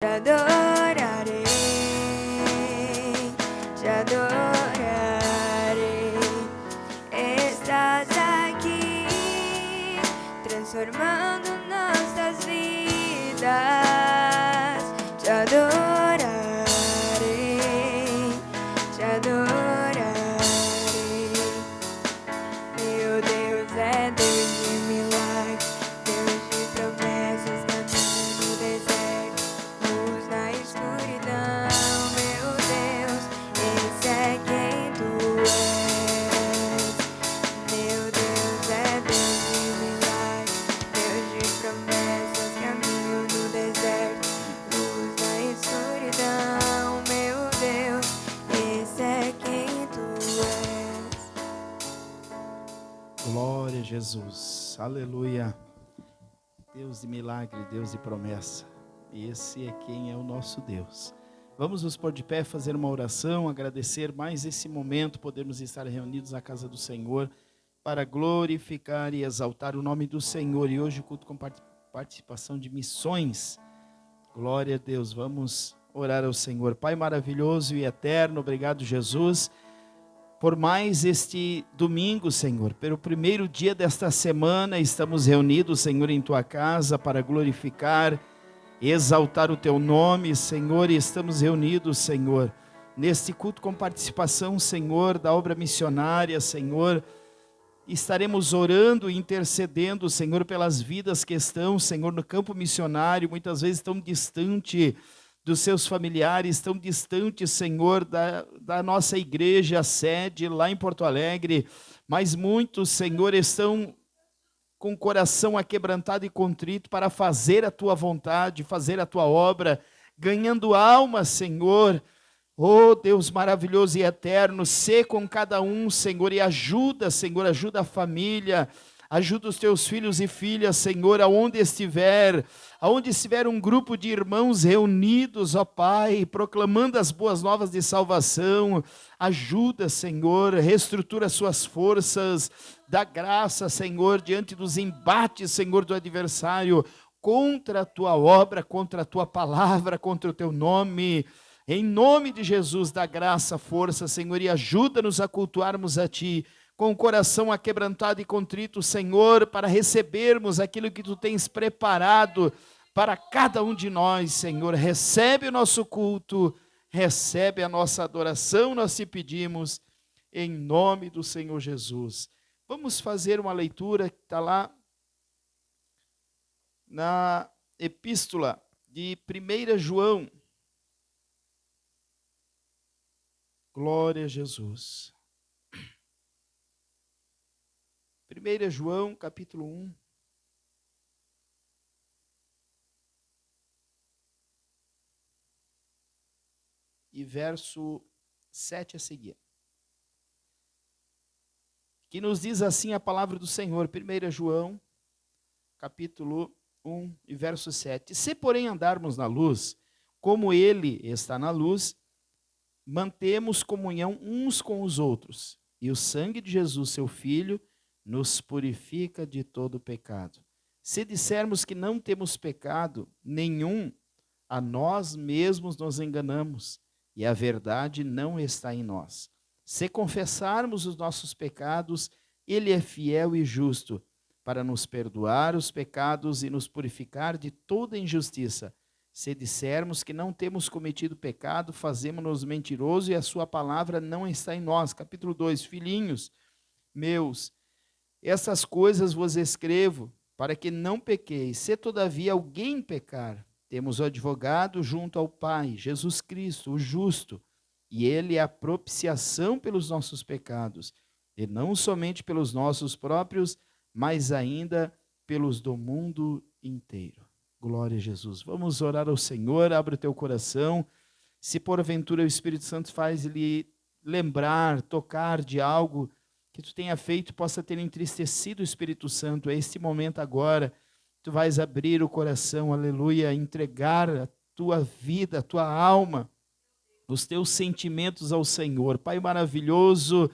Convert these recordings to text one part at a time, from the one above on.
adorarei, te adorarei. Estás aqui, transformando nossas vidas. Te adorarei, te adorarei. Meu Deus é Deus de milagres, Deus de promessas, caminho no deserto, luz na escuridão. Meu Deus, esse é quem tu és. Meu Deus é Deus de milagres, Deus de promessas, caminho no deserto, luz na escuridão. Meu Deus, esse é quem tu és. Glória a Jesus, aleluia. Deus de milagre, Deus de promessa. Esse é quem é o nosso Deus. Vamos nos pôr de pé, fazer uma oração, agradecer mais esse momento, podermos estar reunidos na casa do Senhor, para glorificar e exaltar o nome do Senhor. E hoje o culto com participação de missões. Glória a Deus, vamos orar ao Senhor. Pai maravilhoso e eterno, obrigado Jesus, por mais este domingo, Senhor, pelo primeiro dia desta semana, estamos reunidos, Senhor, em Tua casa para glorificar e exaltar o Teu nome, Senhor, e estamos reunidos, Senhor, neste culto com participação, Senhor, da obra missionária, Senhor. Estaremos orando e intercedendo, Senhor, pelas vidas que estão, Senhor, no campo missionário, muitas vezes tão distante dos seus familiares, tão distante, Senhor, da nossa igreja, sede lá em Porto Alegre, mas muitos, Senhor, estão com o coração aquebrantado e contrito para fazer a Tua vontade, fazer a Tua obra, ganhando almas, Senhor. Oh Deus maravilhoso e eterno, sê com cada um, Senhor, e ajuda, Senhor, ajuda a família, ajuda os Teus filhos e filhas, Senhor, aonde estiver um grupo de irmãos reunidos, ó Pai, proclamando as boas novas de salvação, ajuda, Senhor, reestrutura suas forças, dá graça, Senhor, diante dos embates, Senhor, do adversário, contra a Tua obra, contra a Tua palavra, contra o Teu nome. Em nome de Jesus, dá graça, força, Senhor, e ajuda-nos a cultuarmos a Ti, com o coração aquebrantado e contrito, Senhor, para recebermos aquilo que Tu tens preparado para cada um de nós, Senhor. Recebe o nosso culto, recebe a nossa adoração, nós te pedimos, em nome do Senhor Jesus. Vamos fazer uma leitura que está lá na epístola de 1 João. Glória a Jesus. 1 João, capítulo 1. E verso 7 a seguir. Que nos diz assim a palavra do Senhor. 1 João, capítulo 1 e verso 7. Se porém andarmos na luz, como Ele está na luz, mantemos comunhão uns com os outros. E o sangue de Jesus, seu Filho, nos purifica de todo pecado. Se dissermos que não temos pecado nenhum, a nós mesmos nos enganamos, e a verdade não está em nós. Se confessarmos os nossos pecados, Ele é fiel e justo, para nos perdoar os pecados e nos purificar de toda injustiça. Se dissermos que não temos cometido pecado, fazemos-nos mentirosos e a sua palavra não está em nós. Capítulo 2, filhinhos meus, essas coisas vos escrevo para que não pequeis. Se todavia alguém pecar, temos o advogado junto ao Pai, Jesus Cristo, o justo, e Ele é a propiciação pelos nossos pecados, e não somente pelos nossos próprios, mas ainda pelos do mundo inteiro. Glória a Jesus. Vamos orar ao Senhor, abre o teu coração. Se porventura o Espírito Santo faz-lhe lembrar, tocar de algo que tu tenha feito, possa ter entristecido o Espírito Santo, é este momento agora, tu vais abrir o coração, aleluia, entregar a tua vida, a tua alma, os teus sentimentos ao Senhor. Pai maravilhoso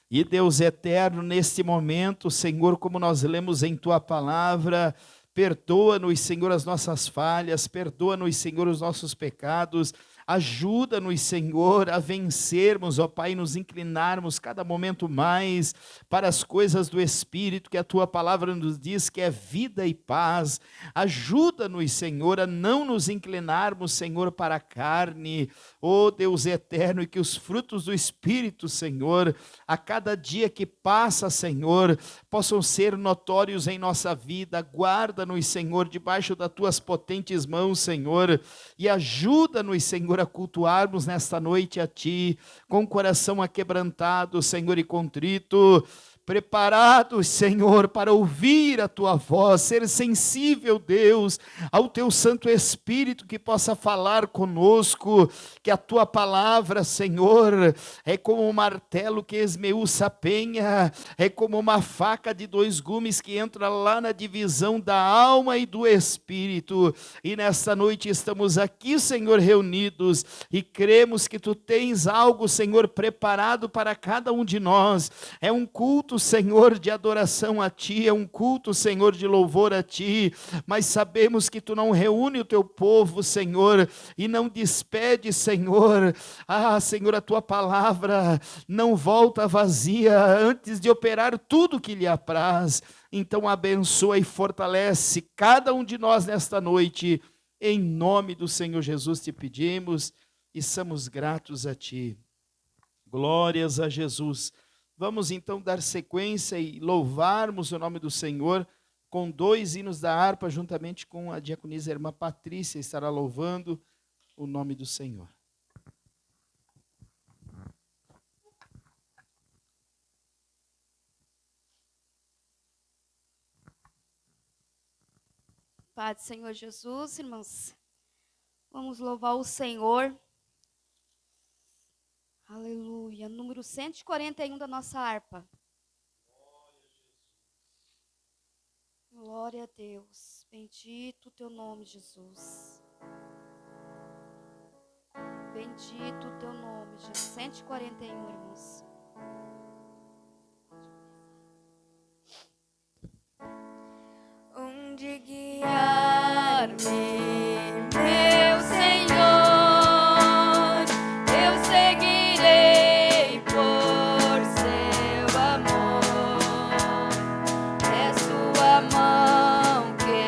e Deus eterno, neste momento, Senhor, como nós lemos em tua palavra, Perdoa-nos, Senhor, as nossas falhas, perdoa-nos, Senhor, os nossos pecados. Ajuda-nos, Senhor, a vencermos, ó Pai, nos inclinarmos cada momento mais para as coisas do Espírito, que a Tua palavra nos diz que é vida e paz. Ajuda-nos, Senhor, a não nos inclinarmos, Senhor, para a carne, ó Deus eterno, e que os frutos do Espírito, Senhor, a cada dia que passa, Senhor, possam ser notórios em nossa vida. Guarda-nos, Senhor, debaixo das Tuas potentes mãos, Senhor, e ajuda-nos, Senhor, a cultuarmos nesta noite a Ti, com o coração aquebrantado, Senhor, e contrito, preparados, Senhor, para ouvir a Tua voz, ser sensível, Deus, ao Teu Santo Espírito que possa falar conosco, que a Tua palavra, Senhor, é como um martelo que esmiuça a penha, é como uma faca de 2 gumes que entra lá na divisão da alma e do Espírito, e nesta noite estamos aqui, Senhor, reunidos, e cremos que Tu tens algo, Senhor, preparado para cada um de nós. É um culto, Senhor, de adoração a Ti, é um culto, Senhor, de louvor a Ti, mas sabemos que Tu não reúne o Teu povo, Senhor, e não despede, Senhor, Senhor, a Tua palavra não volta vazia antes de operar tudo que lhe apraz. Então abençoa e fortalece cada um de nós nesta noite, em nome do Senhor Jesus te pedimos e somos gratos a Ti. Glórias a Jesus. Vamos então dar sequência e louvarmos o nome do Senhor com 2 hinos da harpa, juntamente com a diaconisa irmã Patrícia, estará louvando o nome do Senhor. Pai do Senhor Jesus, irmãos, vamos louvar o Senhor. Aleluia. Número 141 da nossa harpa. Glória a Deus. Bendito o Teu nome, Jesus. Bendito o Teu nome, Jesus. 141, irmãos. Onde guiar-me, meu Senhor, eu seguirei por Seu amor. É Sua mão que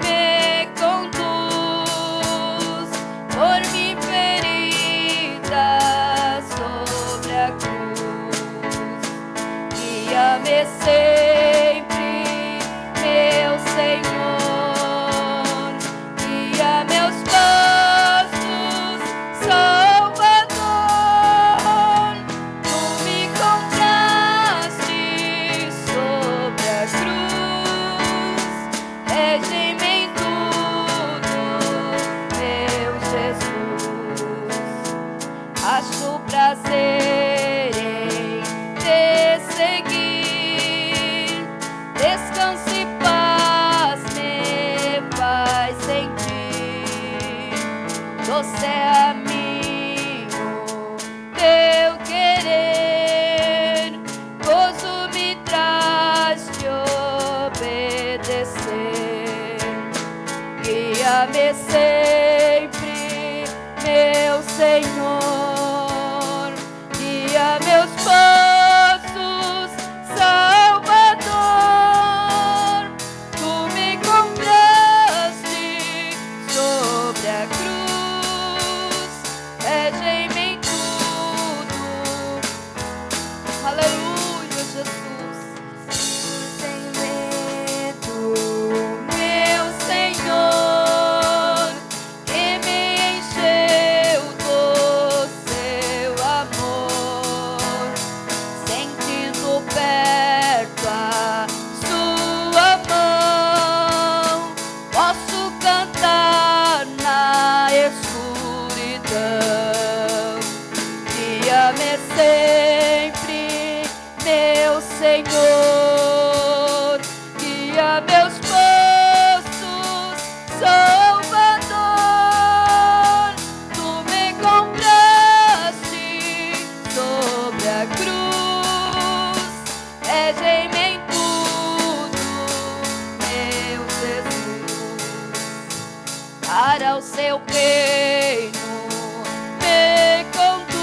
me conduz por mim ferida sobre a cruz. Guia-me sempre, meu Senhor, guia meus passos, Salvador. Tu me encontraste sobre a cruz, és em mim tudo, meu Jesus. Acho prazer em te seguir, descanso e paz me faz sentir. Doce amigo, Teu querer, gozo me traz te obedecer. Guia-me sempre, meu Senhor, guia meus passos, Salvador. Tu me encontraste sobre a cruz, és em mim tudo. Aleluia, Jesus. Sem medo, meu Senhor, ao seu reino me conduz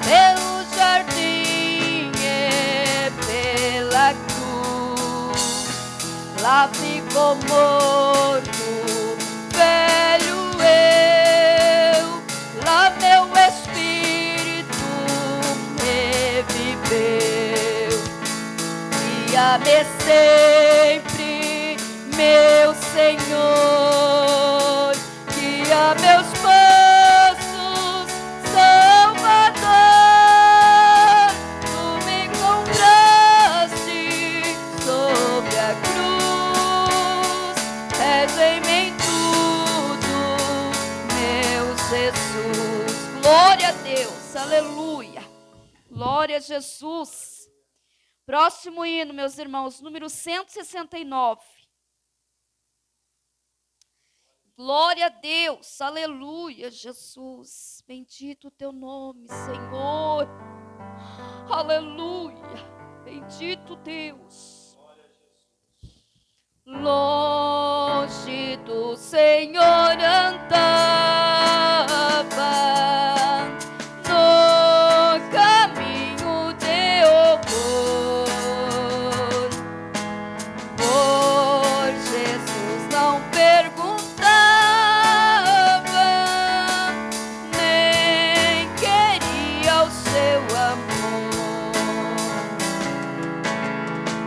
pelo jardim e pela cruz. Lá ficou morto, velho eu, lá meu espírito reviveu. Guia-me sempre, meu Senhor, guia meus passos, Salvador. Tu me encontraste sobre a cruz, rege-me em tudo, meu Jesus. Glória a Deus, aleluia, glória a Jesus. Próximo hino, meus irmãos, número 169. Glória a Deus, aleluia, Jesus. Bendito o teu nome, Senhor. Aleluia, bendito Deus. Longe do Senhor andava, no caminho de horror. Por Jesus não perguntava, nem queria o seu amor.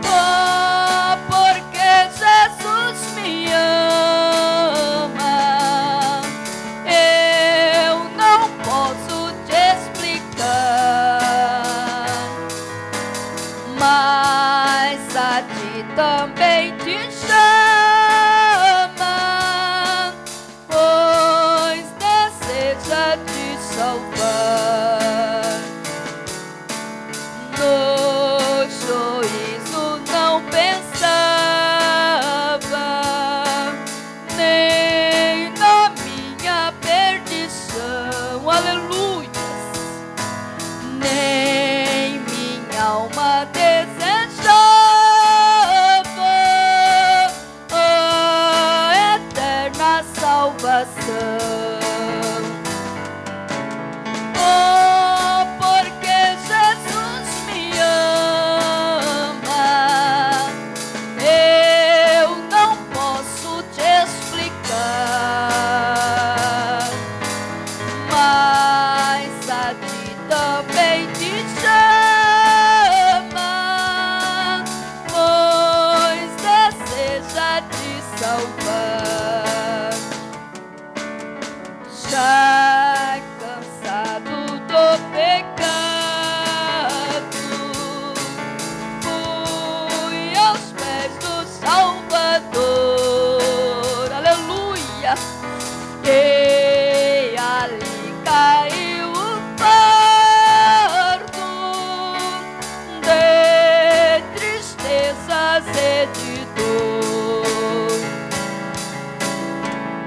Oh, porque Jesus me ama, eu não posso te explicar, mas a ti também te chama, pois deseja te salvar. No juízo não pensava, nem na minha perdição, aleluias, nem minha alma desejava a eterna salvação. Oh, porque Jesus me ama, eu não posso te explicar, mas a ti também te chama, pois deseja te salvar. Já cansado do pecado, fui aos pés do Salvador, aleluia, e ali caiu o fardo de tristezas e de dor.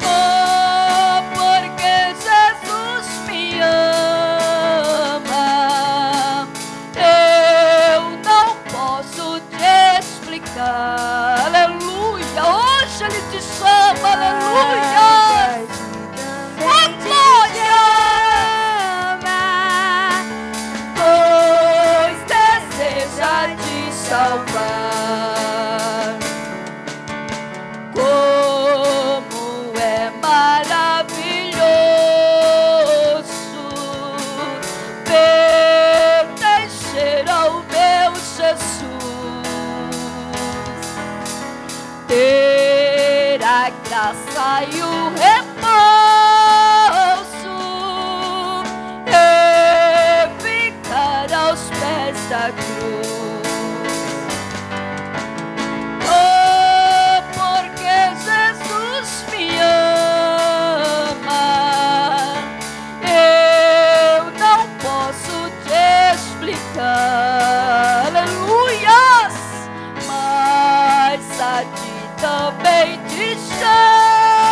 Oh, porque Jesus me ama, eu não posso te explicar, aleluia. Hoje Ele te chama, aleluia. Oh, glória! Pois deseja te salvar. Como é maravilhoso pertencer ao meu Jesus, ter a graça e o repouso e ficar aos pés da cruz. Oh, porque Jesus me ama, eu não posso te explicar, aleluias, mas a ti também te chama,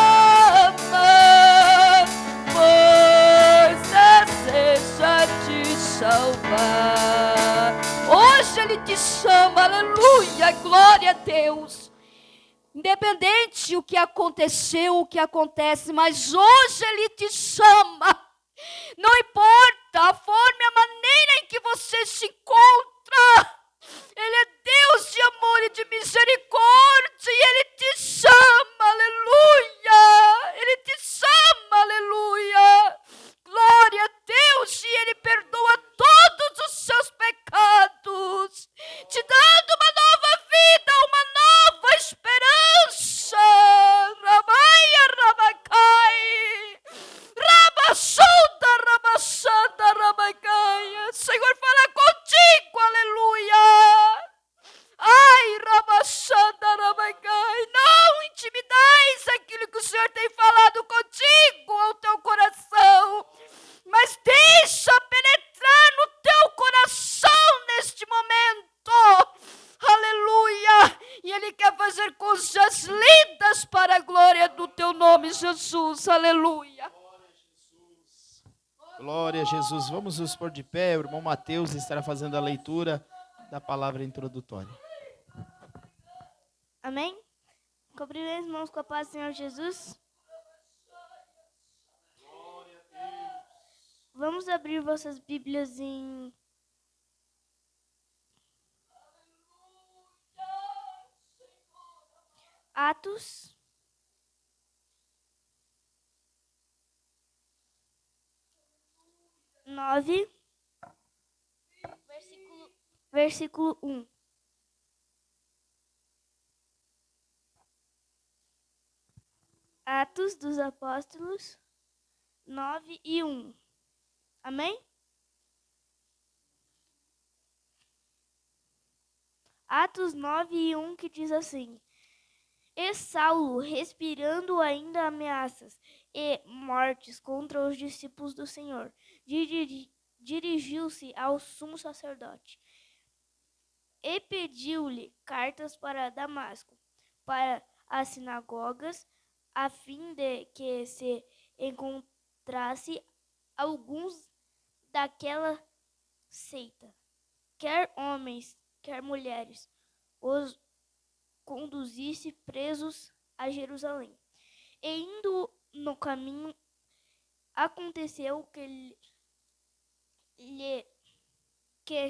pois deseja te salvar. Hoje Ele te chama, aleluia, glória a Deus. Independente o que aconteceu, o que acontece, mas hoje Ele te chama. Não importa a forma e a maneira em que você se encontra. Ele é Deus de amor e de misericórdia e Ele te chama, aleluia. Ele te chama, aleluia. Glória a Deus, e Ele perdoa todos os seus pecados, te dando uma nova vida, uma nova esperança. Ramaia, Ramacai, Rabassunda, Rabassanda, Ramacaia. Senhor, fala contigo, aleluia. Ai, Rabassanda, Ramacai, não intimidais aquilo que o Senhor tem falado contigo ao teu coração, mas deixa penetrar no teu coração neste momento, aleluia, e Ele quer fazer coisas lindas para a glória do teu nome, Jesus, aleluia. Glória a Jesus. Vamos nos pôr de pé. O irmão Mateus estará fazendo a leitura da palavra introdutória. Amém? Cobrir as mãos com a paz do Senhor Jesus. Vamos abrir vossas Bíblias em Atos 9, versículo 1. Atos dos Apóstolos 9 e 1. Amém? Atos 9 e 1 que diz assim: E Saulo, respirando ainda ameaças e mortes contra os discípulos do Senhor, dirigiu-se ao sumo sacerdote e pediu-lhe cartas para Damasco, para as sinagogas, a fim de que se encontrasse alguns daquela seita, quer homens, quer mulheres, os conduzisse presos a Jerusalém. E indo no caminho, aconteceu que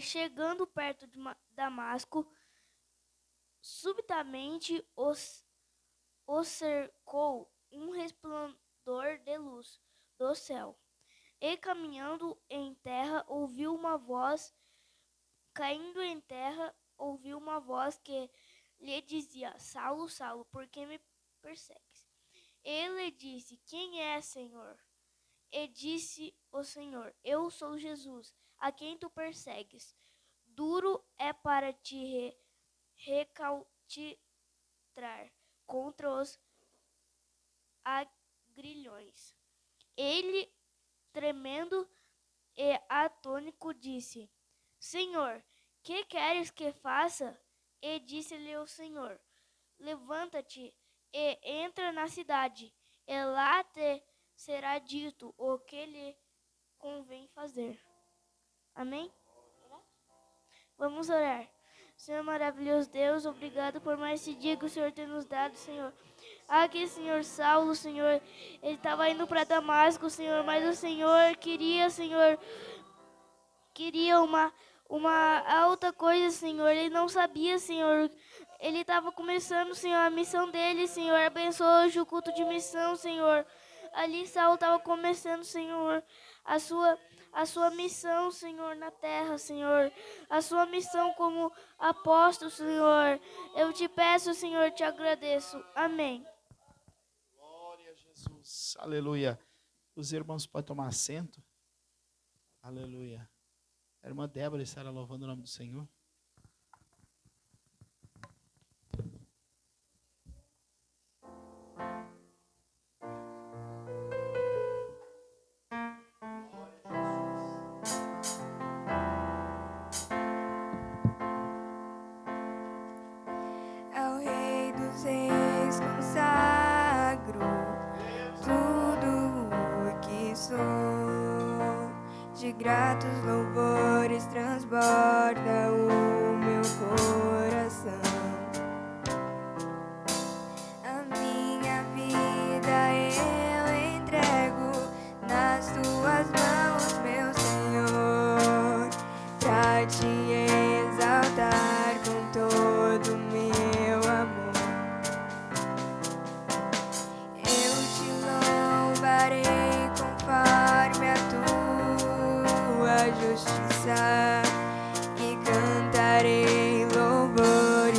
chegando perto de Damasco, subitamente os cercou um resplandor de luz do céu. E caminhando em terra, ouviu uma voz, caindo em terra, ouviu uma voz que lhe dizia: Saulo, Saulo, por que me persegues? Ele disse: Quem é, Senhor? E disse o Senhor: Eu sou Jesus, a quem tu persegues. Duro é para te recalcitrar contra os agrilhões. Ele, tremendo e atônito, disse: Senhor, que queres que faça? E disse-lhe o Senhor: Levanta-te e entra na cidade, e lá te será dito o que lhe convém fazer. Amém? Vamos orar. Senhor maravilhoso Deus, obrigado por mais esse dia que o Senhor tem nos dado, Senhor. Aqui, Senhor, Saulo, Senhor, ele estava indo para Damasco, Senhor, mas o Senhor queria uma outra coisa, Senhor. Ele não sabia, Senhor. Ele estava começando, Senhor, a missão dele, Senhor. Abençoa hoje o culto de missão, Senhor. Ali Saulo estava começando, Senhor, a sua missão, Senhor, na terra, Senhor. A sua missão como apóstolo, Senhor. Eu te peço, Senhor, te agradeço. Amém. Glória a Jesus. Aleluia. Os irmãos podem tomar assento. Aleluia. A irmã Débora estará louvando o nome do Senhor. Ao Rei dos Reis consagro tudo o que sou, de gratos louvores transborda o meu coração.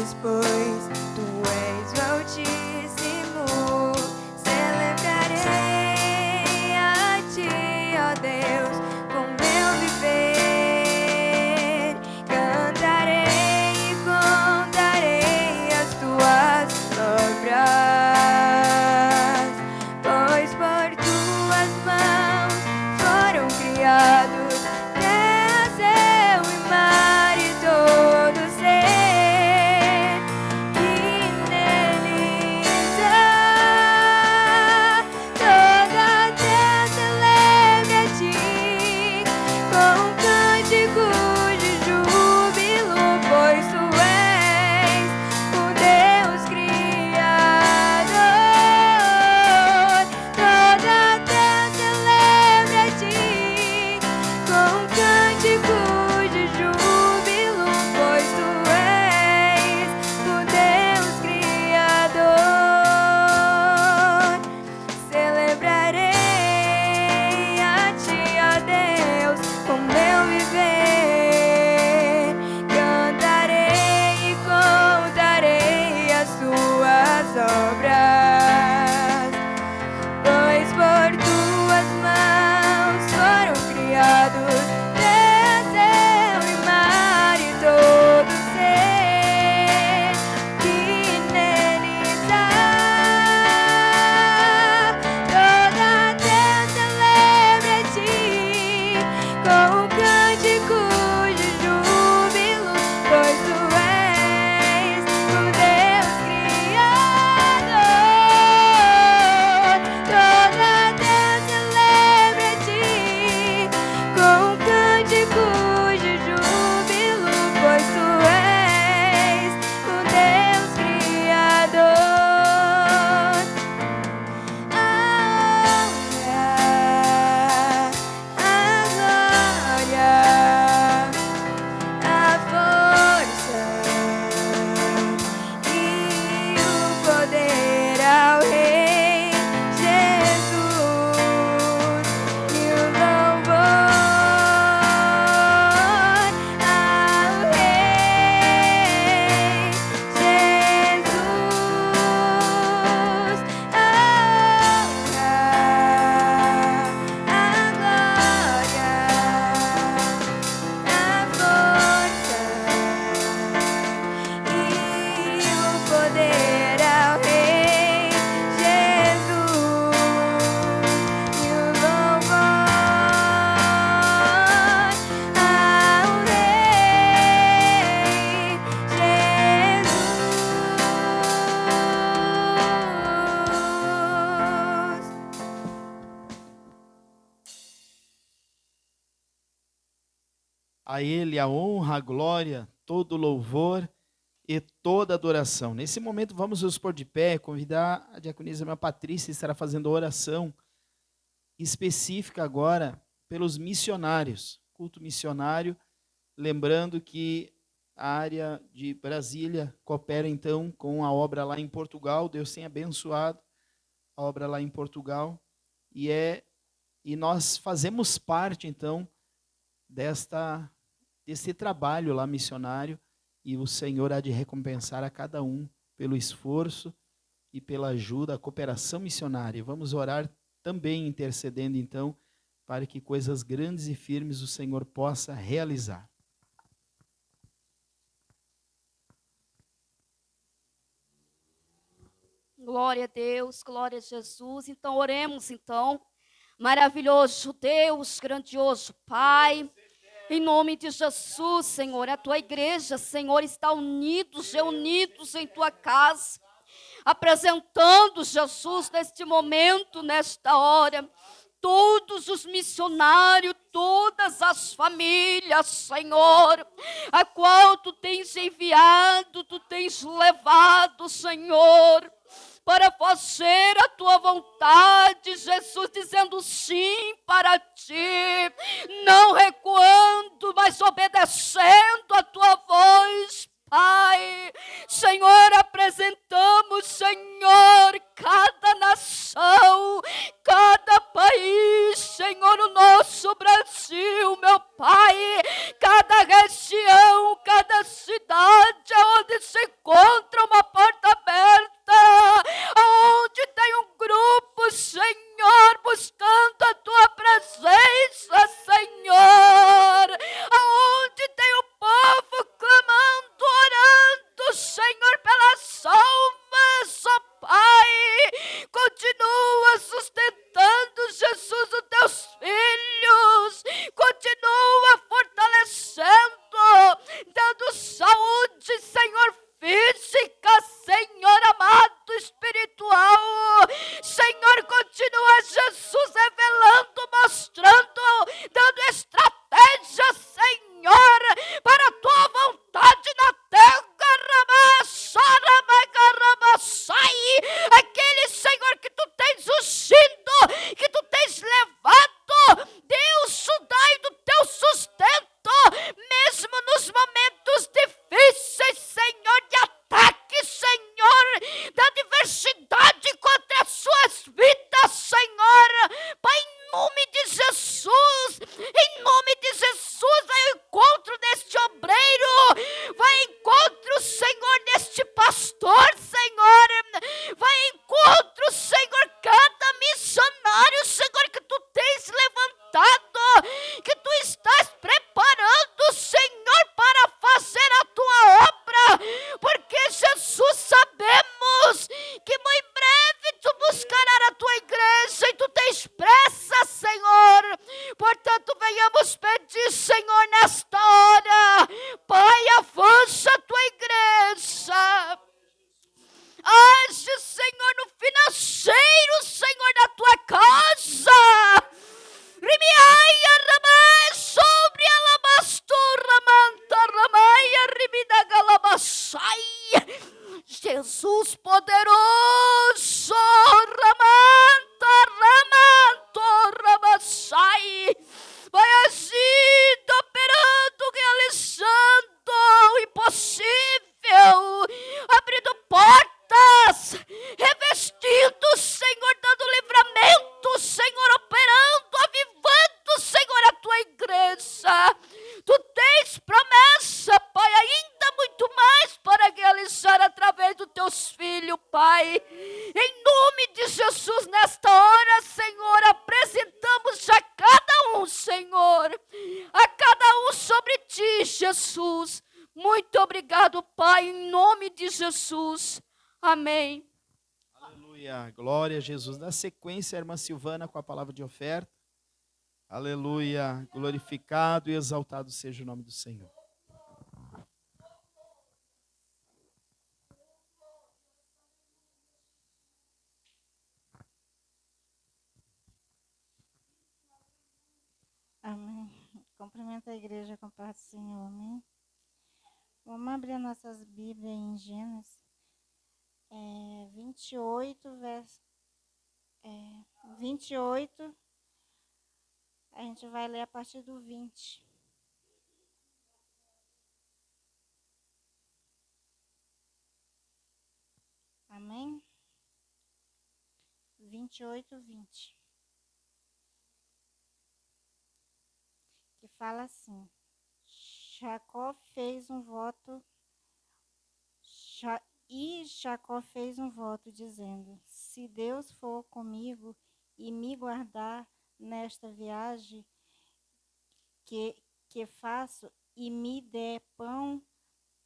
dores, pois tu és o Altíssimo. Celebrarei a ti, ó Deus, com meu viver. Cantarei e contarei as tuas obras, pois por tuas mãos foram criados terra, céu e mar e todo ser que neles há. Toda a terra celebra a ti com cânticos de júbilo, pois tu és o Deus Criador. Toda a terra celebra a ti com cânticos de júbilo, pois tu és o Deus Criador. Celebrarei a ti, ó Deus, com meu viver. Cantarei e contarei as tuas obras, pois por tuas mãos foram criados terra, céu e mar e todo ser que neles há. Toda a terra celebra a ti com cânticos de júbilo, pois tu és o Deus Criador. Toda a terra celebra a ti com cânticos de júbilo, pois tu és o Deus Criador. A honra, a glória, a força e o poder ao Rei Jesus, e o louvor ao Rei Jesus. A honra, a glória, a força e o poder ao Rei Jesus, e o louvor ao Rei Jesus. A Ele a honra, a glória, todo o louvor e toda a adoração. Nesse momento vamos nos pôr de pé, convidar a diaconisa irmã Patrícia, estará fazendo oração específica agora pelos missionários, culto missionário, lembrando que a área de Brasília coopera então com a obra lá em Portugal. Deus tem abençoado a obra lá em Portugal e nós fazemos parte então desse trabalho lá missionário, e o Senhor há de recompensar a cada um pelo esforço e pela ajuda, a cooperação missionária. Vamos orar também intercedendo então para que coisas grandes e firmes o Senhor possa realizar. Glória a Deus, glória a Jesus. Então oremos então. Maravilhoso Deus, grandioso Pai, em nome de Jesus, Senhor, a tua igreja, Senhor, está reunidos em tua casa, apresentando, Jesus, neste momento, nesta hora, todos os missionários, todas as famílias, Senhor, a qual tu tens enviado, tu tens levado, Senhor, para fazer a tua vontade, Jesus, dizendo sim para ti, não recuando, mas obedecendo a tua voz, Pai. Senhor, apresentamos, Senhor, cada nação, cada país, Senhor, o nosso Brasil, meu Pai, cada região, cada cidade onde se encontra Jesus poderoso, Ramanto, Ramassai, vai agindo, operando, realizando o impossível, abrindo portas, revestindo, Senhor, dando livramento, Senhor, operando, avivando, Senhor, a tua igreja. Tu tens promessa, Pai, ainda muito mais para realizar através dos teus filhos, Pai. Em nome de Jesus, nesta hora, Senhor, apresentamos já cada um, Senhor, a cada um sobre ti, Jesus. Muito obrigado, Pai, em nome de Jesus. Amém. Aleluia, glória a Jesus. Na sequência, a irmã Silvana com a palavra de oferta. Aleluia, glorificado e exaltado seja o nome do Senhor. Amém. Cumprimento a igreja com paz do Senhor, amém. Vamos abrir nossas Bíblias em Gênesis 28, verso 28. A gente vai ler a partir do 20. Amém? 28, 20. Que fala assim: Jacó fez um voto, Jacó fez um voto dizendo: se Deus for comigo e me guardar nesta viagem que faço e me der pão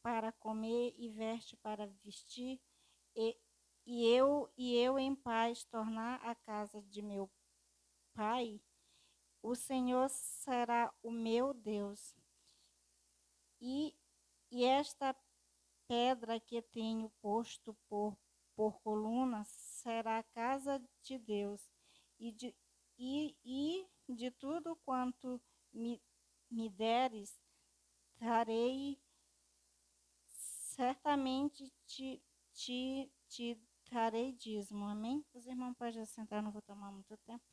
para comer e veste para vestir, e eu em paz tornar a casa de meu pai, o Senhor será o meu Deus. E esta pedra que tenho posto por coluna será a casa de Deus. E de tudo quanto me deres, darei, certamente te darei dízimo. Amém? Os irmãos podem sentar, não vou tomar muito tempo.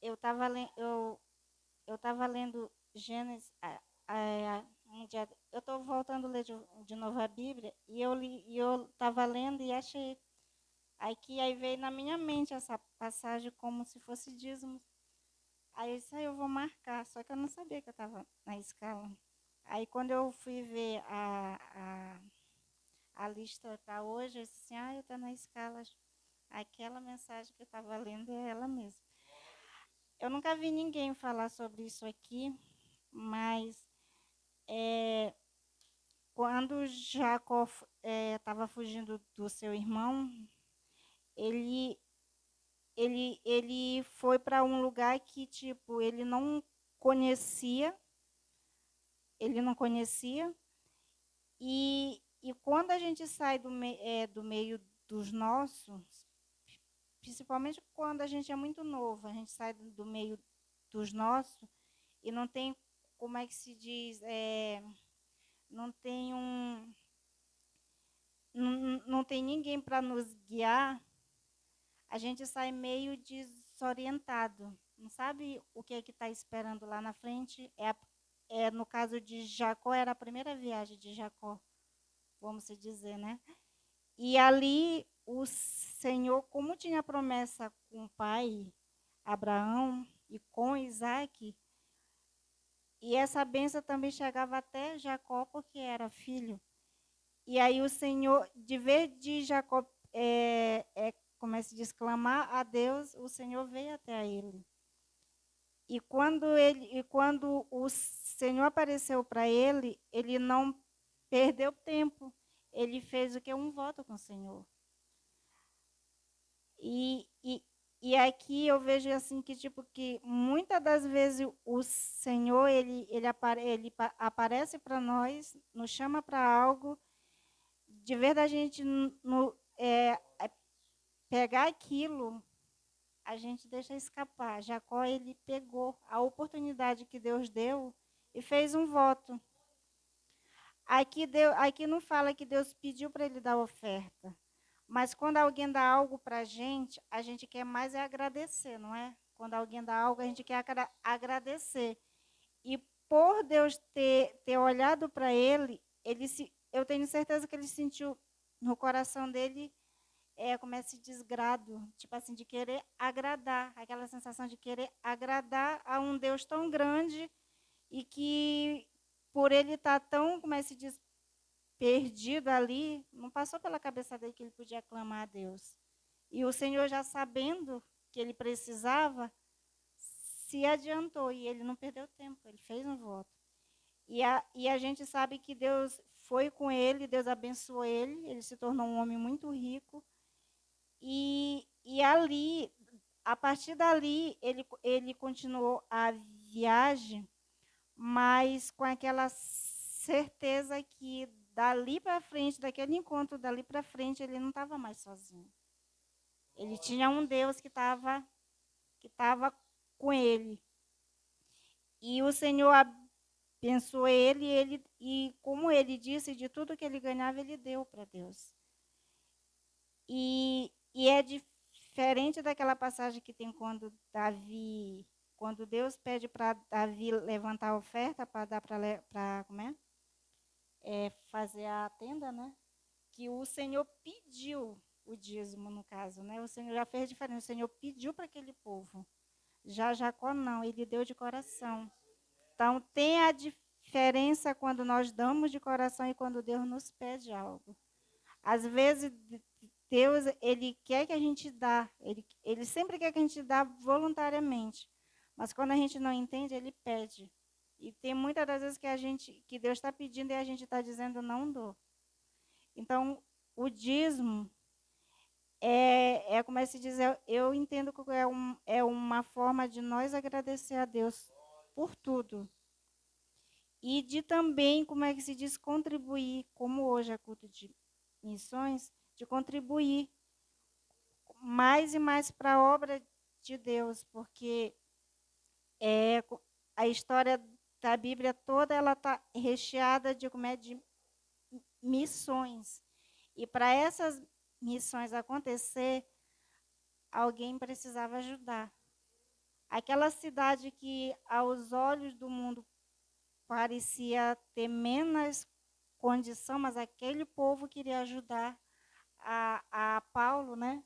Eu estava lendo Gênesis, um dia, eu estou voltando a ler de novo a Bíblia, e eu estava lendo e achei, aí veio na minha mente essa passagem como se fosse dízimo. Aí eu disse, eu vou marcar, só que eu não sabia que eu estava na escala. Aí quando eu fui ver a lista para hoje, eu disse assim, eu estou na escala, aquela mensagem que eu estava lendo é ela mesma. Eu nunca vi ninguém falar sobre isso aqui, mas quando Jacó estava fugindo do seu irmão, ele foi para um lugar que tipo ele não conhecia, e quando a gente sai do meio dos nossos, principalmente quando a gente é muito novo, a gente sai do meio dos nossos e não tem, como é que se diz, não tem ninguém para nos guiar, a gente sai meio desorientado, não sabe o que é que está esperando lá na frente. No caso de Jacó, era a primeira viagem de Jacó, vamos dizer, né? E ali o Senhor, como tinha promessa com o pai, Abraão, e com Isaac, e essa bênção também chegava até Jacó, porque era filho. E aí o Senhor, de vez de Jacó, começa a exclamar a Deus, o Senhor veio até ele. E quando o Senhor apareceu para ele, ele não perdeu tempo. Ele fez o que? Um voto com o Senhor. E aqui eu vejo assim que tipo que muitas das vezes o Senhor ele aparece para nós, nos chama para algo, de vez da gente pegar aquilo, a gente deixa escapar. Jacó ele pegou a oportunidade que Deus deu, e fez um voto. Aqui não fala que Deus pediu para ele dar oferta. Mas quando alguém dá algo para a gente quer mais é agradecer, não é? Quando alguém dá algo, a gente quer agradecer. E por Deus ter olhado para ele, eu tenho certeza que ele sentiu no coração dele como esse desgrado, tipo assim, de querer agradar, aquela sensação de querer agradar a um Deus tão grande e que por ele estar tão, como é que se diz, perdido ali, não passou pela cabeça dele que ele podia clamar a Deus. E o Senhor, já sabendo que ele precisava, se adiantou e ele não perdeu tempo, ele fez um voto. E a gente sabe que Deus foi com ele, Deus abençoou ele se tornou um homem muito rico. E ali, a partir dali, ele continuou a viagem, mas com aquela certeza que dali para frente, daquele encontro dali para frente, ele não estava mais sozinho. Ele tinha um Deus que estava com ele. E o Senhor abençoou ele, e como ele disse, de tudo que ele ganhava, ele deu para Deus. E é diferente daquela passagem que tem quando Deus pede para Davi levantar a oferta para dar para fazer a tenda, né? Que o Senhor pediu o dízimo, no caso, né? O Senhor já fez diferente, o Senhor pediu para aquele povo. Já Jacó não, ele deu de coração. Então, tem a diferença quando nós damos de coração e quando Deus nos pede algo. Às vezes, Deus, ele quer que a gente dá, ele sempre quer que a gente dá voluntariamente. Mas quando a gente não entende, ele pede. E tem muitas das vezes que Deus está pedindo e a gente está dizendo não dou. Então, o dízimo como é que se diz, eu entendo que é uma forma de nós agradecer a Deus por tudo. E de também, como é que se diz, contribuir, como hoje é culto de missões, de contribuir mais e mais para a obra de Deus, porque a história da Bíblia toda ela está recheada de missões. E para essas missões acontecer, alguém precisava ajudar. Aquela cidade que, aos olhos do mundo, parecia ter menos condição, mas aquele povo queria ajudar a Paulo, né?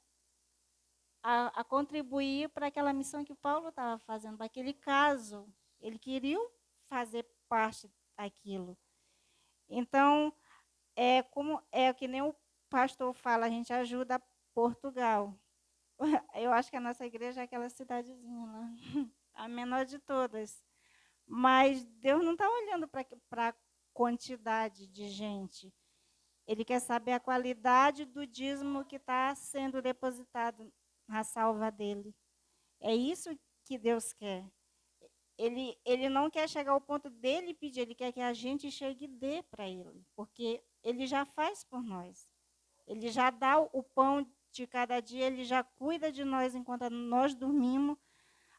A contribuir para aquela missão que Paulo estava fazendo, para aquele caso. Ele queria fazer parte daquilo. Então, é que nem o pastor fala, a gente ajuda Portugal. Eu acho que a nossa igreja é aquela cidadezinha lá, a menor de todas. Mas Deus não está olhando para a quantidade de gente. Ele quer saber a qualidade do dízimo que está sendo depositado na salva dele. É isso que Deus quer. Ele não quer chegar ao ponto dele pedir, ele quer que a gente chegue e dê para ele, porque ele já faz por nós. Ele já dá o pão de cada dia, ele já cuida de nós enquanto nós dormimos,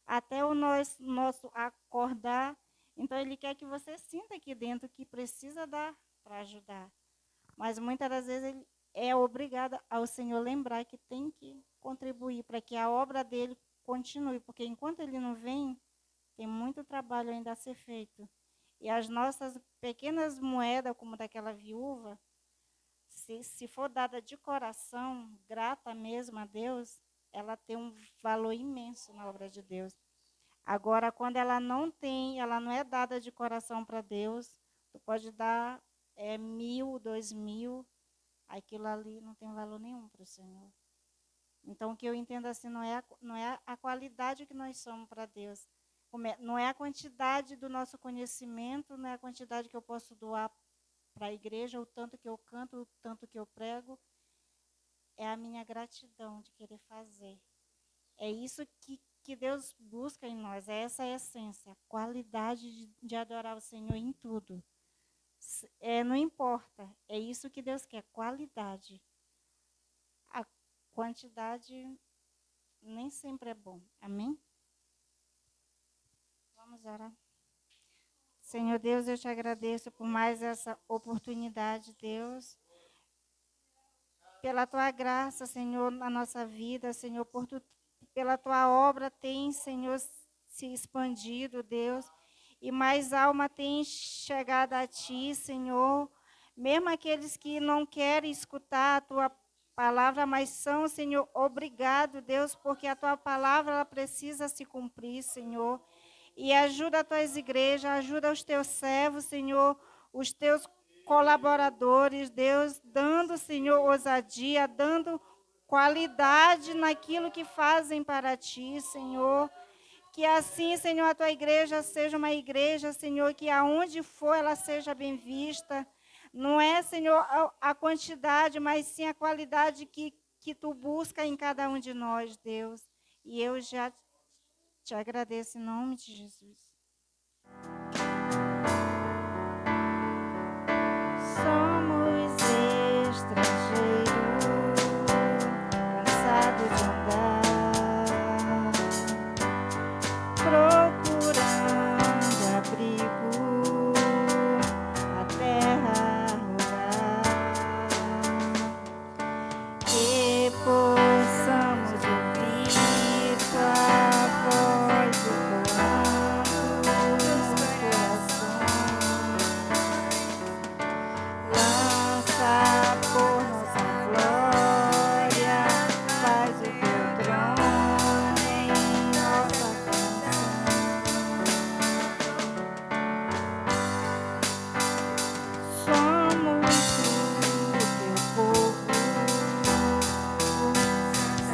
até o nosso acordar. Então, ele quer que você sinta aqui dentro que precisa dar para ajudar. Mas, muitas das vezes, ele é obrigado ao Senhor lembrar que tem que contribuir para que a obra dele continue, porque enquanto ele não vem, tem muito trabalho ainda a ser feito. E as nossas pequenas moedas, como daquela viúva, se for dada de coração, grata mesmo a Deus, ela tem um valor imenso na obra de Deus. Agora, quando ela não é dada de coração para Deus, tu pode dar 1.000, 2.000, aquilo ali não tem valor nenhum para o Senhor. Então, o que eu entendo assim, não é a qualidade que nós somos para Deus, não é a quantidade do nosso conhecimento, não é a quantidade que eu posso doar para a igreja, o tanto que eu canto, o tanto que eu prego, é a minha gratidão de querer fazer. É isso que Deus busca em nós, é essa essência, a qualidade de adorar o Senhor em tudo. Não importa, é isso que Deus quer, qualidade. A quantidade nem sempre é bom, amém? Vamos orar. Senhor Deus, eu te agradeço por mais essa oportunidade, Deus, pela tua graça, Senhor, na nossa vida, Senhor, pela tua obra tem, Senhor, se expandido, Deus, e mais alma tem chegado a ti, Senhor, mesmo aqueles que não querem escutar a tua palavra, mas são, Senhor, obrigado, Deus, porque a tua palavra ela precisa se cumprir, Senhor. E ajuda as tuas igrejas, ajuda os teus servos, Senhor, os teus colaboradores, Deus, dando, Senhor, ousadia, dando qualidade naquilo que fazem para ti, Senhor. Que assim, Senhor, a tua igreja seja uma igreja, Senhor, que aonde for ela seja bem vista. Não é, Senhor, a quantidade, mas sim a qualidade que tu busca em cada um de nós, Deus. E eu já te agradeço em nome de Jesus. Somos estrangeiros, cansados de andar, procurando abrigo, a terra rogar, que possamos ouvir tua voz ecoando nos corações. Lança por nossa glória, faz o teu trono em nossa canção. Somos o teu povo,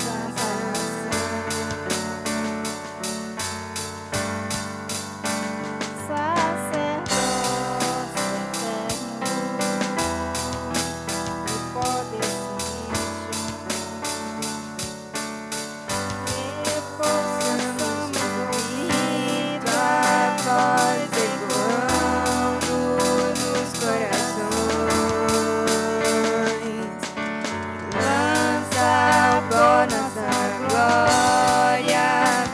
santa nação, sacerdócio eterno. Que possamos ouvir tua voz ecoando nos corações. Lança por nossa glória,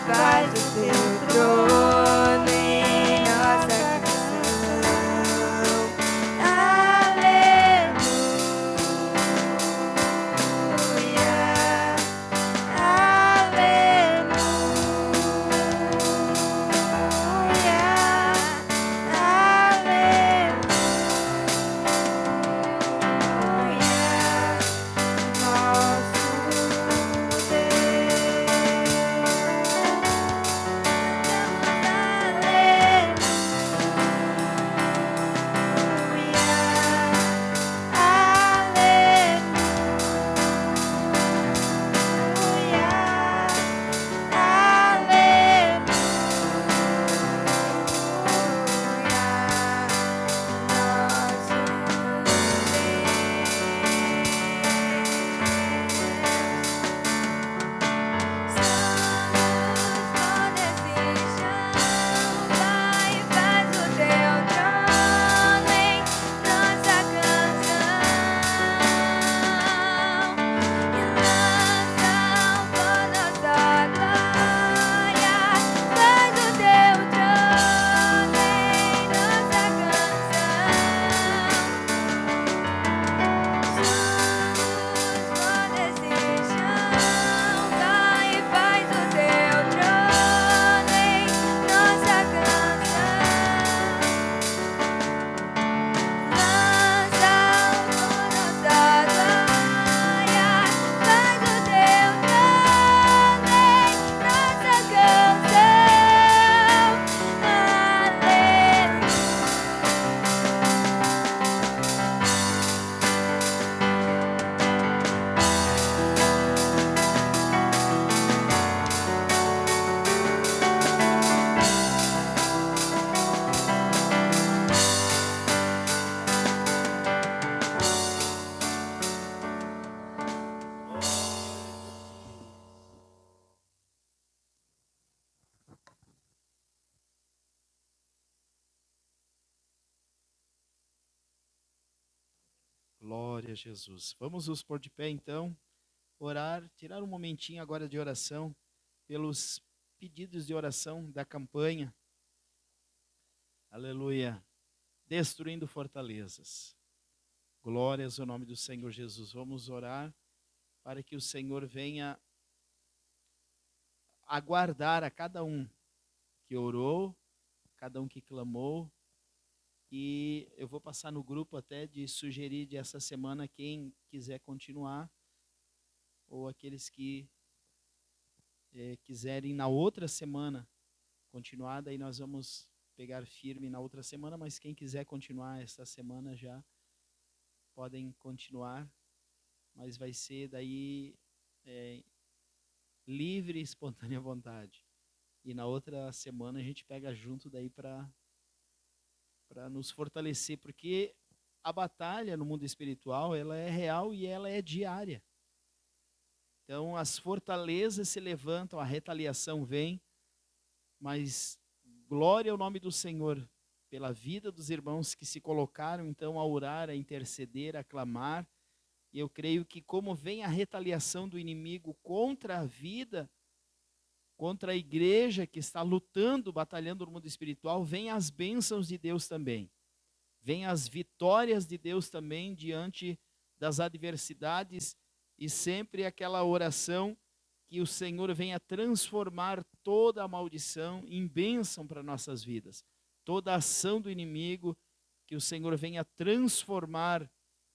faz o teu trono em nossa canção. Aleluia. Glória a Jesus. Vamos nos pôr de pé então, orar, tirar um momentinho agora de oração pelos pedidos de oração da campanha. Aleluia. Destruindo fortalezas. Glórias ao nome do Senhor Jesus. Vamos orar para que o Senhor venha aguardar a cada um que orou, cada um que clamou. E eu vou passar no grupo até de sugerir de essa semana quem quiser continuar, ou aqueles que quiserem na outra semana continuar, daí nós vamos pegar firme na outra semana, mas quem quiser continuar essa semana já podem continuar, mas vai ser daí livre e espontânea vontade. E na outra semana a gente pega junto daí para nos fortalecer, porque a batalha no mundo espiritual, ela é real e ela é diária. Então as fortalezas se levantam, a retaliação vem, mas glória ao nome do Senhor pela vida dos irmãos que se colocaram então a orar, a interceder, a clamar. E eu creio que como vem a retaliação do inimigo contra a vida, contra a igreja que está lutando, batalhando no mundo espiritual, vem as bênçãos de Deus também. Vem as vitórias de Deus também diante das adversidades, e sempre aquela oração que o Senhor venha transformar toda a maldição em bênção para nossas vidas. Toda a ação do inimigo, que o Senhor venha transformar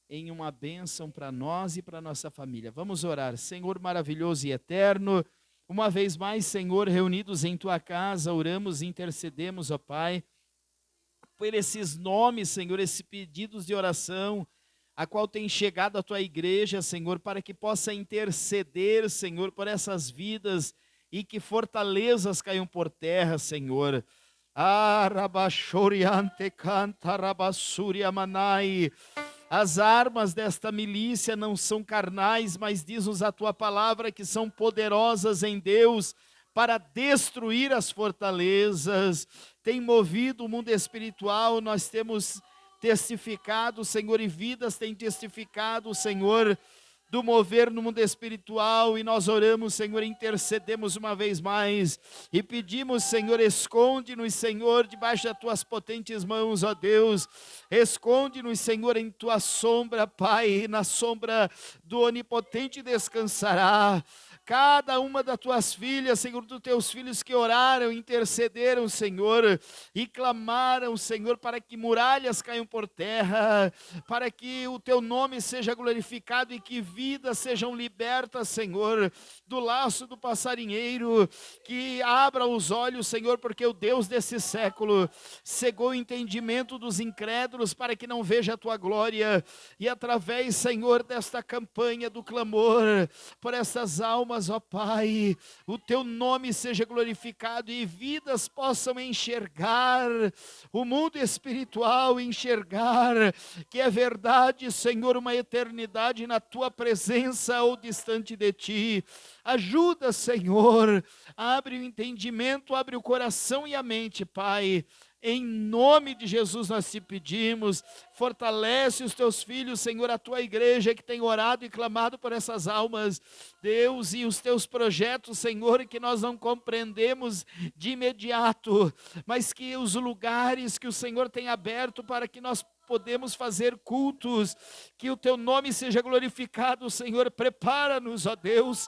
em uma bênção para nós e para nossa família. Vamos orar. Senhor maravilhoso e eterno, uma vez mais, Senhor, reunidos em Tua casa, oramos e intercedemos, ó Pai, por esses nomes, Senhor, esses pedidos de oração, a qual tem chegado a Tua igreja, Senhor, para que possa interceder, Senhor, por essas vidas e que fortalezas caiam por terra, Senhor. Arabashoriante canta rabassuria manai. As armas desta milícia não são carnais, mas diz-nos a Tua palavra que são poderosas em Deus para destruir as fortalezas. Tem movido o mundo espiritual, nós temos testificado, Senhor, e vidas têm testificado, Senhor, do mover no mundo espiritual, e nós oramos, Senhor, intercedemos uma vez mais, e pedimos, Senhor, esconde-nos, Senhor, debaixo das Tuas potentes mãos, ó Deus, esconde-nos, Senhor, em Tua sombra, Pai, na sombra do Onipotente descansará. Cada uma das Tuas filhas, Senhor, dos Teus filhos que oraram, intercederam, Senhor, e clamaram, Senhor, para que muralhas caiam por terra, para que o Teu nome seja glorificado e que vidas sejam libertas, Senhor, do laço do passarinheiro, que abra os olhos, Senhor, porque o Deus desse século cegou o entendimento dos incrédulos para que não veja a Tua glória, e através, Senhor, desta campanha do clamor, por essas almas, ó Pai, o Teu nome seja glorificado e vidas possam enxergar o mundo espiritual, enxergar que é verdade, Senhor, uma eternidade na Tua presença ou distante de Ti. Ajuda, Senhor, abre o entendimento, abre o coração e a mente, Pai. Em nome de Jesus nós te pedimos, fortalece os Teus filhos, Senhor, a Tua igreja que tem orado e clamado por essas almas, Deus, e os Teus projetos, Senhor, que nós não compreendemos de imediato, mas que os lugares que o Senhor tem aberto para que nós podemos fazer cultos, que o Teu nome seja glorificado, Senhor, prepara-nos, ó Deus.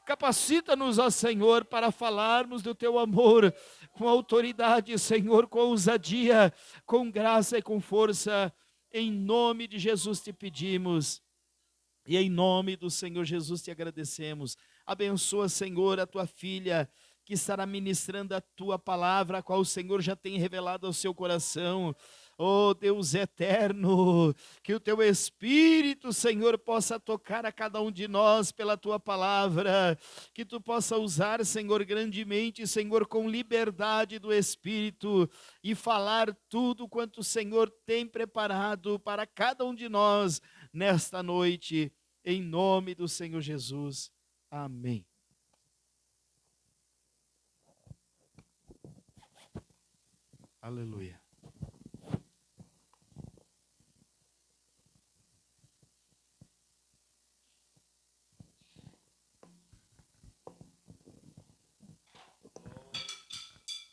Capacita-nos, ó Senhor, para falarmos do Teu amor com autoridade, Senhor, com ousadia, com graça e com força. Em nome de Jesus te pedimos e em nome do Senhor Jesus te agradecemos. Abençoa, Senhor, a Tua filha que estará ministrando a Tua palavra, a qual o Senhor já tem revelado ao seu coração. Oh Deus eterno, que o Teu Espírito, Senhor, possa tocar a cada um de nós pela Tua palavra, que Tu possa usar, Senhor, grandemente, Senhor, com liberdade do Espírito, e falar tudo quanto o Senhor tem preparado para cada um de nós nesta noite, em nome do Senhor Jesus. Amém. Aleluia.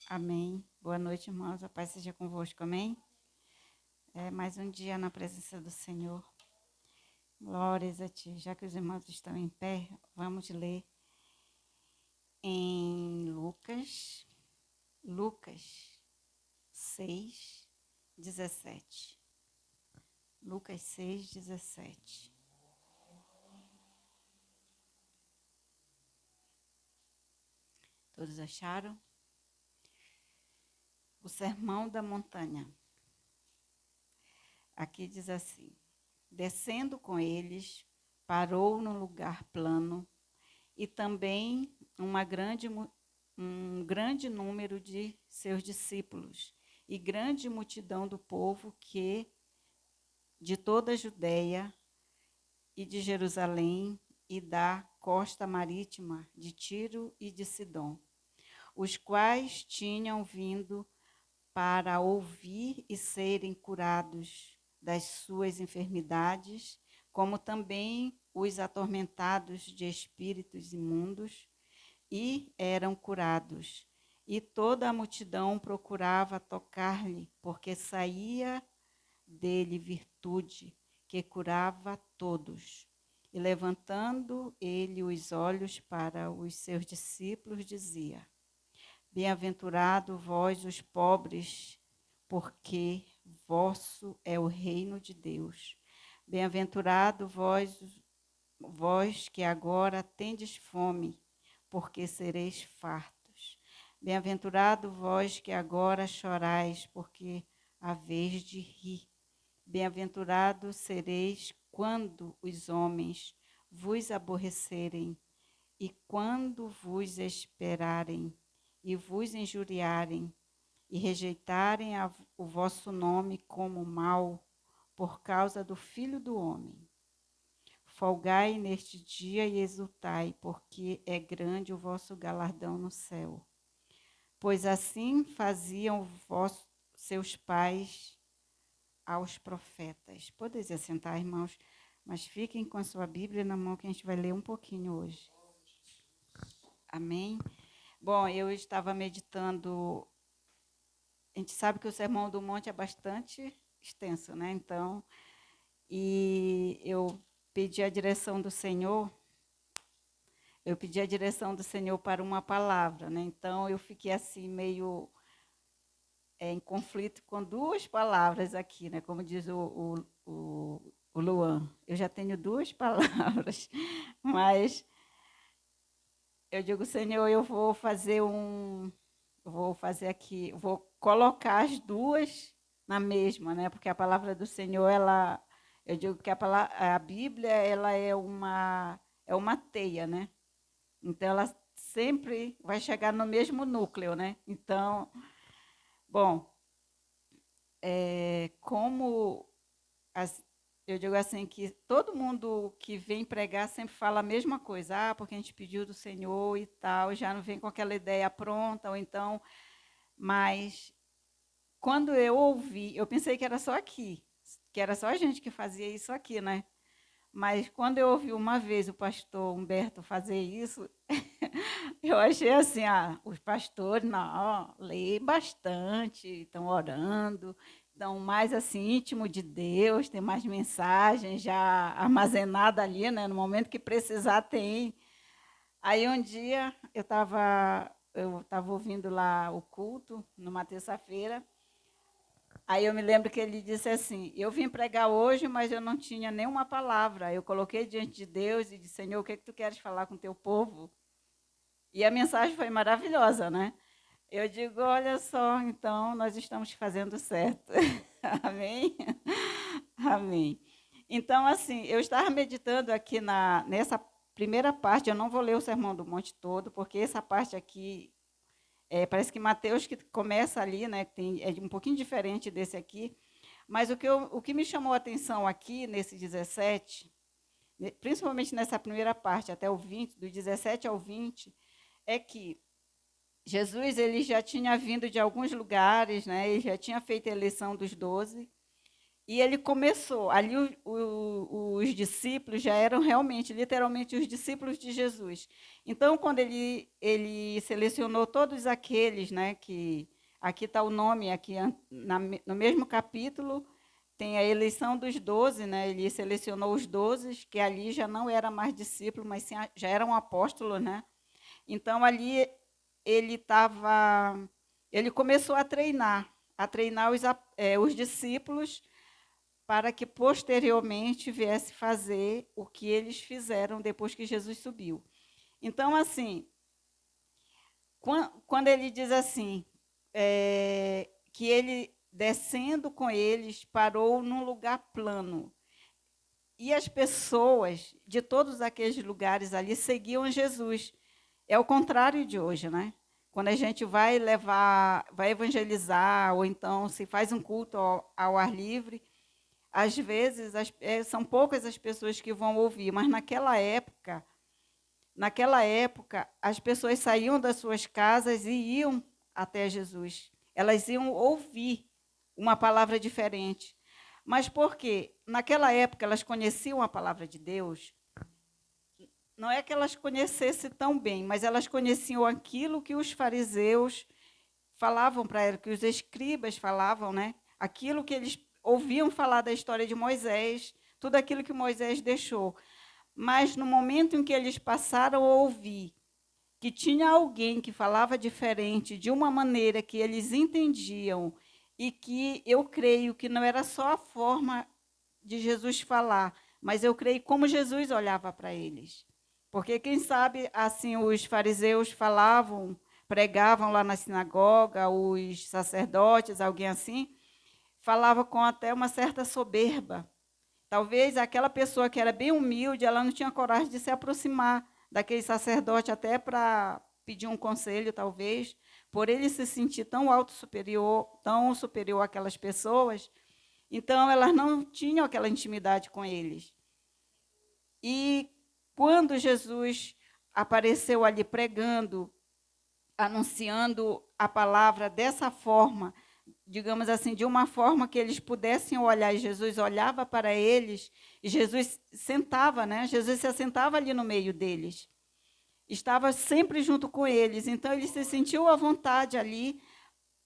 Amém. Boa noite, irmãos. A paz seja convosco. Amém. Mais um dia na presença do Senhor. Glórias a Ti. Já que os irmãos estão em pé, vamos ler em Lucas 6, 17. Lucas 6, 17. Todos acharam? O Sermão da Montanha. Aqui diz assim: descendo com eles, parou num lugar plano, e também um grande número de seus discípulos, e grande multidão do povo que de toda a Judéia e de Jerusalém e da costa marítima de Tiro e de Sidom, os quais tinham vindo para ouvir e serem curados das suas enfermidades, como também os atormentados de espíritos imundos, e eram curados. E toda a multidão procurava tocar-lhe, porque saía dele virtude, que curava todos. E levantando ele os olhos para os seus discípulos, dizia: bem-aventurado vós os pobres, porque vosso é o reino de Deus. Bem-aventurado vós que agora tendes fome, porque sereis fartos. Bem-aventurado vós que agora chorais, porque haveis de rir. Bem-aventurado sereis quando os homens vos aborrecerem, e quando vos esperarem, e vos injuriarem, e rejeitarem o vosso nome como mal, por causa do Filho do Homem. Folgai neste dia e exultai, porque é grande o vosso galardão no céu. Pois assim faziam seus pais aos profetas. Podeis assentar, irmãos, mas fiquem com a sua Bíblia na mão, que a gente vai ler um pouquinho hoje. Amém? Bom, eu estava meditando. A gente sabe que o Sermão do Monte é bastante extenso, né? Então, e eu pedi a direção do Senhor. Eu pedi a direção do Senhor para uma palavra, né? Então, eu fiquei assim meio em conflito com duas palavras aqui, né? Como diz o Luan. Eu já tenho duas palavras, mas eu digo, Senhor, eu vou fazer aqui, vou colocar as duas na mesma, né? Porque a palavra do Senhor, eu digo que a Bíblia, ela é uma teia, né? Então, ela sempre vai chegar no mesmo núcleo, né? Então, bom, eu digo assim, que todo mundo que vem pregar sempre fala a mesma coisa, porque a gente pediu do Senhor e tal, já não vem com aquela ideia pronta, ou então, mas quando eu ouvi, eu pensei que era só aqui, que era só a gente que fazia isso aqui, né? Mas quando eu ouvi uma vez o pastor Humberto fazer isso, eu achei assim, os pastores, não, leem bastante, estão orando, estão mais assim, íntimo de Deus, tem mais mensagens já armazenada ali, né? No momento que precisar, tem. Aí um dia eu estava ouvindo lá o culto, numa terça-feira. Aí eu me lembro que ele disse assim: eu vim pregar hoje, mas eu não tinha nenhuma palavra. Eu coloquei diante de Deus e disse: Senhor, o que é que tu queres falar com o teu povo? E a mensagem foi maravilhosa, né? Eu digo, olha só, então nós estamos fazendo certo. Amém? Amém. Então, assim, eu estava meditando aqui nessa primeira parte, eu não vou ler o Sermão do Monte todo, porque essa parte aqui, parece que Mateus que começa ali, né, é um pouquinho diferente desse aqui, mas o que me chamou a atenção aqui, nesse 17, principalmente nessa primeira parte, até o 20, do 17 ao 20, é que Jesus ele já tinha vindo de alguns lugares, né, ele já tinha feito a eleição dos 12, E ele começou, ali os discípulos já eram realmente, literalmente, os discípulos de Jesus. Então, quando ele selecionou todos aqueles, né, que aqui está o nome, aqui no mesmo capítulo, tem a eleição dos 12, né, ele selecionou os 12, que ali já não era mais discípulo, mas sim, já eram apóstolos, né? Então, ali ele começou a treinar os discípulos, para que posteriormente viesse fazer o que eles fizeram depois que Jesus subiu. Então, assim, quando ele diz assim, que ele, descendo com eles, parou num lugar plano, e as pessoas de todos aqueles lugares ali seguiam Jesus. É o contrário de hoje, né? Quando a gente vai evangelizar, ou então se faz um culto ao ar livre, às vezes são poucas as pessoas que vão ouvir, mas naquela época, as pessoas saíam das suas casas e iam até Jesus. Elas iam ouvir uma palavra diferente. Mas por quê? Naquela época elas conheciam a palavra de Deus. Não é que elas conhecessem tão bem, mas elas conheciam aquilo que os fariseus falavam para elas, que os escribas falavam, né? Aquilo que eles ouviam falar da história de Moisés, tudo aquilo que Moisés deixou. Mas no momento em que eles passaram a ouvir que tinha alguém que falava diferente, de uma maneira que eles entendiam, e que eu creio que não era só a forma de Jesus falar, mas eu creio como Jesus olhava para eles. Porque, quem sabe, assim, os fariseus falavam, pregavam lá na sinagoga, os sacerdotes, alguém assim, falava com até uma certa soberba. Talvez aquela pessoa que era bem humilde, ela não tinha coragem de se aproximar daquele sacerdote até para pedir um conselho, talvez, por ele se sentir tão superior àquelas pessoas. Então, elas não tinham aquela intimidade com eles. E quando Jesus apareceu ali pregando, anunciando a palavra dessa forma, digamos assim, de uma forma que eles pudessem olhar, e Jesus olhava para eles, e Jesus sentava, né? Jesus se assentava ali no meio deles. Estava sempre junto com eles, então ele se sentiu à vontade ali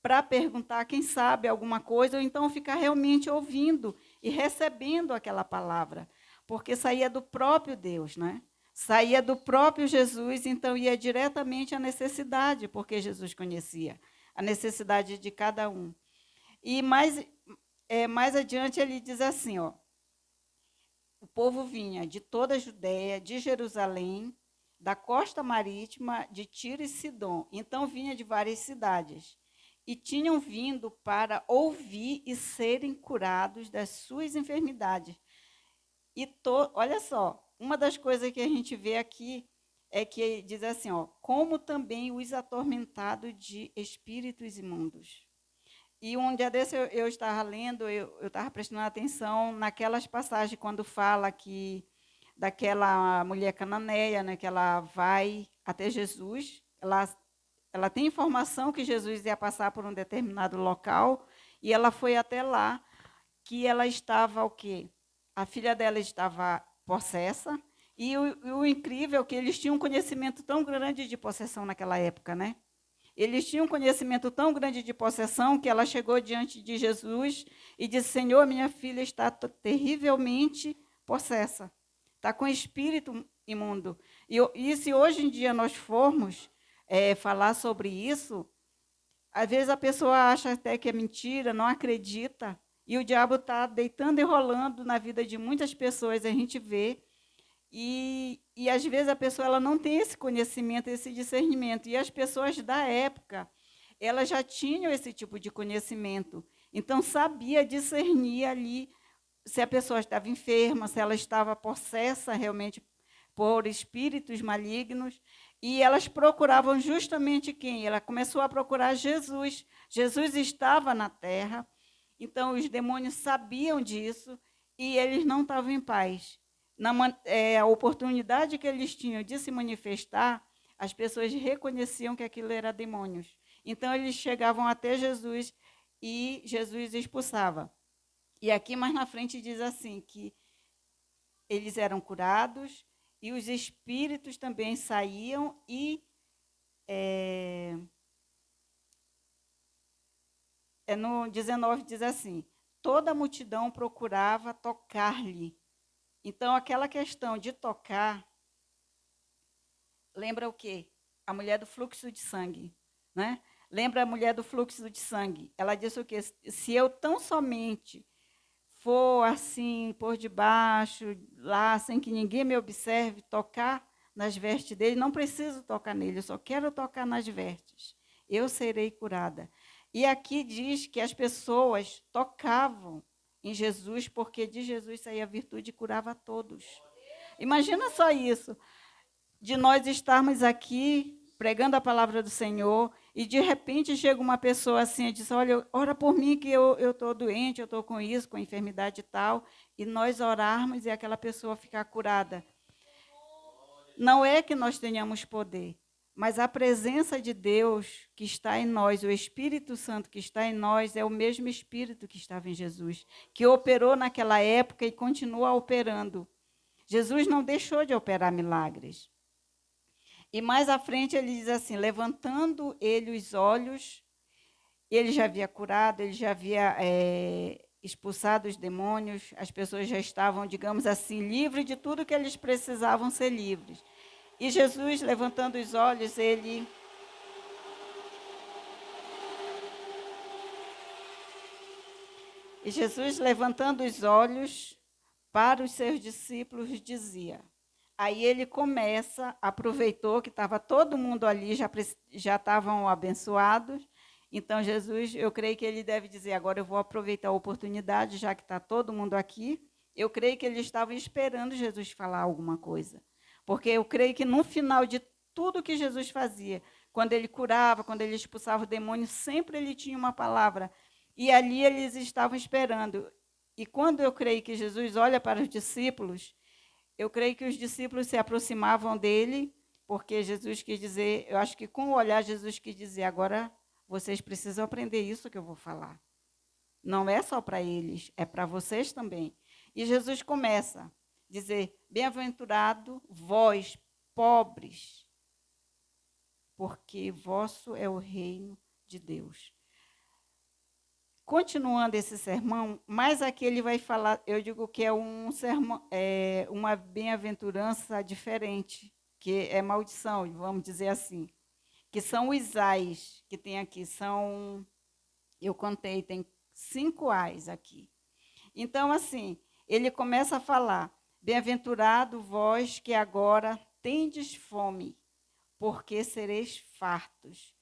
para perguntar, quem sabe, alguma coisa, ou então ficar realmente ouvindo e recebendo aquela palavra, porque saía do próprio Deus, né? Saía do próprio Jesus, então ia diretamente à necessidade, porque Jesus conhecia a necessidade de cada um. E mais adiante ele diz assim, ó, o povo vinha de toda a Judéia, de Jerusalém, da costa marítima, de Tiro e Sidom. Então vinha de várias cidades. E tinham vindo para ouvir e serem curados das suas enfermidades. Olha só, uma das coisas que a gente vê aqui é que diz assim, ó, como também os atormentados de espíritos imundos. E um dia desse eu estava lendo, eu estava prestando atenção naquelas passagens quando fala daquela mulher cananeia, né, que ela vai até Jesus, ela tem informação que Jesus ia passar por um determinado local, e ela foi até lá, que ela estava o quê? A filha dela estava possessa, e o incrível é que eles tinham um conhecimento tão grande de possessão naquela época, né? Eles tinham um conhecimento tão grande de possessão que ela chegou diante de Jesus e disse, Senhor, minha filha está terrivelmente possessa, está com espírito imundo. E se hoje em dia nós formos falar sobre isso, às vezes a pessoa acha até que é mentira, não acredita, e o diabo está deitando e rolando na vida de muitas pessoas, a gente vê. E às vezes a pessoa ela não tem esse conhecimento, esse discernimento. E as pessoas da época, elas já tinham esse tipo de conhecimento. Então, sabia discernir ali se a pessoa estava enferma, se ela estava possessa realmente por espíritos malignos. E elas procuravam justamente quem? Ela começou a procurar Jesus. Jesus estava na terra. Então, os demônios sabiam disso e eles não estavam em paz. A oportunidade que eles tinham de se manifestar, as pessoas reconheciam que aquilo era demônios. Então, eles chegavam até Jesus e Jesus expulsava. E aqui mais na frente diz assim, que eles eram curados e os espíritos também saíam e no 19 diz assim, toda a multidão procurava tocar-lhe. Então, aquela questão de tocar, lembra o quê? A mulher do fluxo de sangue, né? Lembra a mulher do fluxo de sangue. Ela disse o quê? Se eu tão somente for assim, por debaixo, lá, sem que ninguém me observe, tocar nas vestes dele, não preciso tocar nele, eu só quero tocar nas vestes. Eu serei curada. E aqui diz que as pessoas tocavam em Jesus, porque de Jesus saía a virtude e curava a todos. Imagina só isso, de nós estarmos aqui pregando a palavra do Senhor e de repente chega uma pessoa assim e diz, olha, ora por mim que eu estou doente, eu estou com isso, com enfermidade e tal, e nós orarmos e aquela pessoa ficar curada. Não é que nós tenhamos poder, mas a presença de Deus que está em nós, o Espírito Santo que está em nós, é o mesmo Espírito que estava em Jesus, que operou naquela época e continua operando. Jesus não deixou de operar milagres. E mais à frente ele diz assim, levantando ele os olhos, ele já havia curado, ele já havia expulsado os demônios, as pessoas já estavam, digamos assim, livres de tudo que eles precisavam ser livres. E Jesus, levantando os olhos, ele levantando os olhos para os seus discípulos, dizia. Aí ele começa, aproveitou que estava todo mundo ali, já estavam abençoados. Então, Jesus, eu creio que ele deve dizer, agora eu vou aproveitar a oportunidade, já que está todo mundo aqui. Eu creio que eles estavam esperando Jesus falar alguma coisa. Porque eu creio que no final de tudo que Jesus fazia, quando ele curava, quando ele expulsava o demônio, sempre ele tinha uma palavra. E ali eles estavam esperando. E quando eu creio que Jesus olha para os discípulos, eu creio que os discípulos se aproximavam dele, porque Jesus quis dizer, eu acho que com o olhar Jesus quis dizer, agora vocês precisam aprender isso que eu vou falar. Não é só para eles, é para vocês também. E Jesus começa a dizer, bem-aventurado vós, pobres, porque vosso é o reino de Deus. Continuando esse sermão, mais aqui ele vai falar, eu digo que é um sermão, uma bem-aventurança diferente, que é maldição, vamos dizer assim, que são os ais que tem aqui, eu contei, tem 5 ais aqui. Então, assim, ele começa a falar, bem-aventurado vós que agora tendes fome, porque sereis fartos.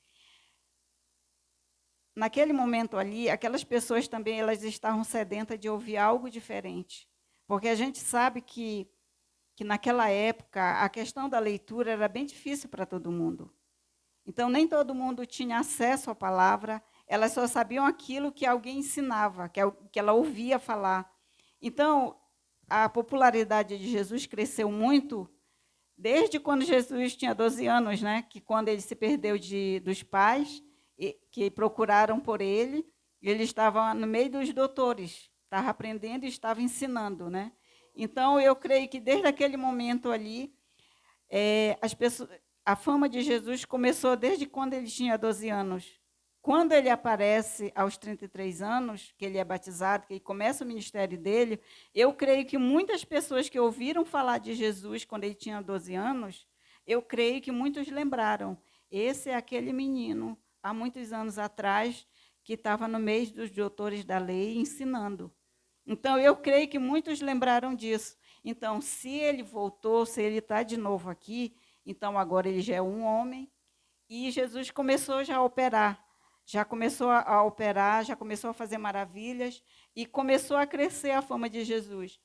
Naquele momento ali, aquelas pessoas também elas estavam sedentas de ouvir algo diferente. Porque a gente sabe que naquela época a questão da leitura era bem difícil para todo mundo. Então, nem todo mundo tinha acesso à palavra, elas só sabiam aquilo que alguém ensinava, que ela ouvia falar. Então, a popularidade de Jesus cresceu muito desde quando Jesus tinha 12 anos, né? Que quando ele se perdeu dos pais, que procuraram por ele, ele estava no meio dos doutores, estava aprendendo e estava ensinando, né? Então, eu creio que desde aquele momento ali, a fama de Jesus começou desde quando ele tinha 12 anos. Quando ele aparece aos 33 anos, que ele é batizado, que ele começa o ministério dele, eu creio que muitas pessoas que ouviram falar de Jesus quando ele tinha 12 anos, eu creio que muitos lembraram, esse é aquele menino há muitos anos atrás, que estava no meio dos doutores da lei ensinando. Então, eu creio que muitos lembraram disso. Então, se ele voltou, se ele está de novo aqui, então agora ele já é um homem, e Jesus começou já a operar, já começou a fazer maravilhas, e começou a crescer a fama de Jesus.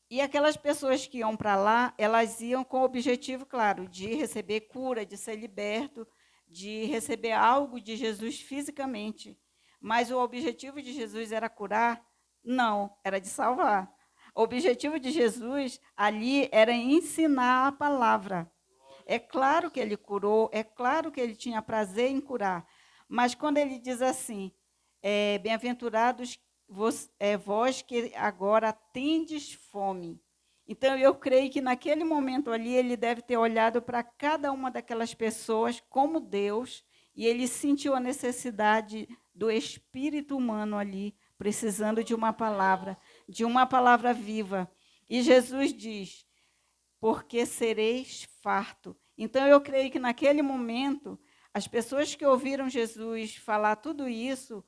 E aquelas pessoas que iam para lá, elas iam com o objetivo, claro, de receber cura, de ser liberto, de receber algo de Jesus fisicamente. Mas o objetivo de Jesus era curar? Não, era de salvar. O objetivo de Jesus ali era ensinar a palavra. É claro que ele curou, é claro que ele tinha prazer em curar. Mas quando ele diz assim, bem-aventurados vós que agora tendes fome. Então, eu creio que naquele momento ali, ele deve ter olhado para cada uma daquelas pessoas como Deus, e ele sentiu a necessidade do espírito humano ali, precisando de uma palavra viva. E Jesus diz: porque sereis farto. Então, eu creio que naquele momento, as pessoas que ouviram Jesus falar tudo isso,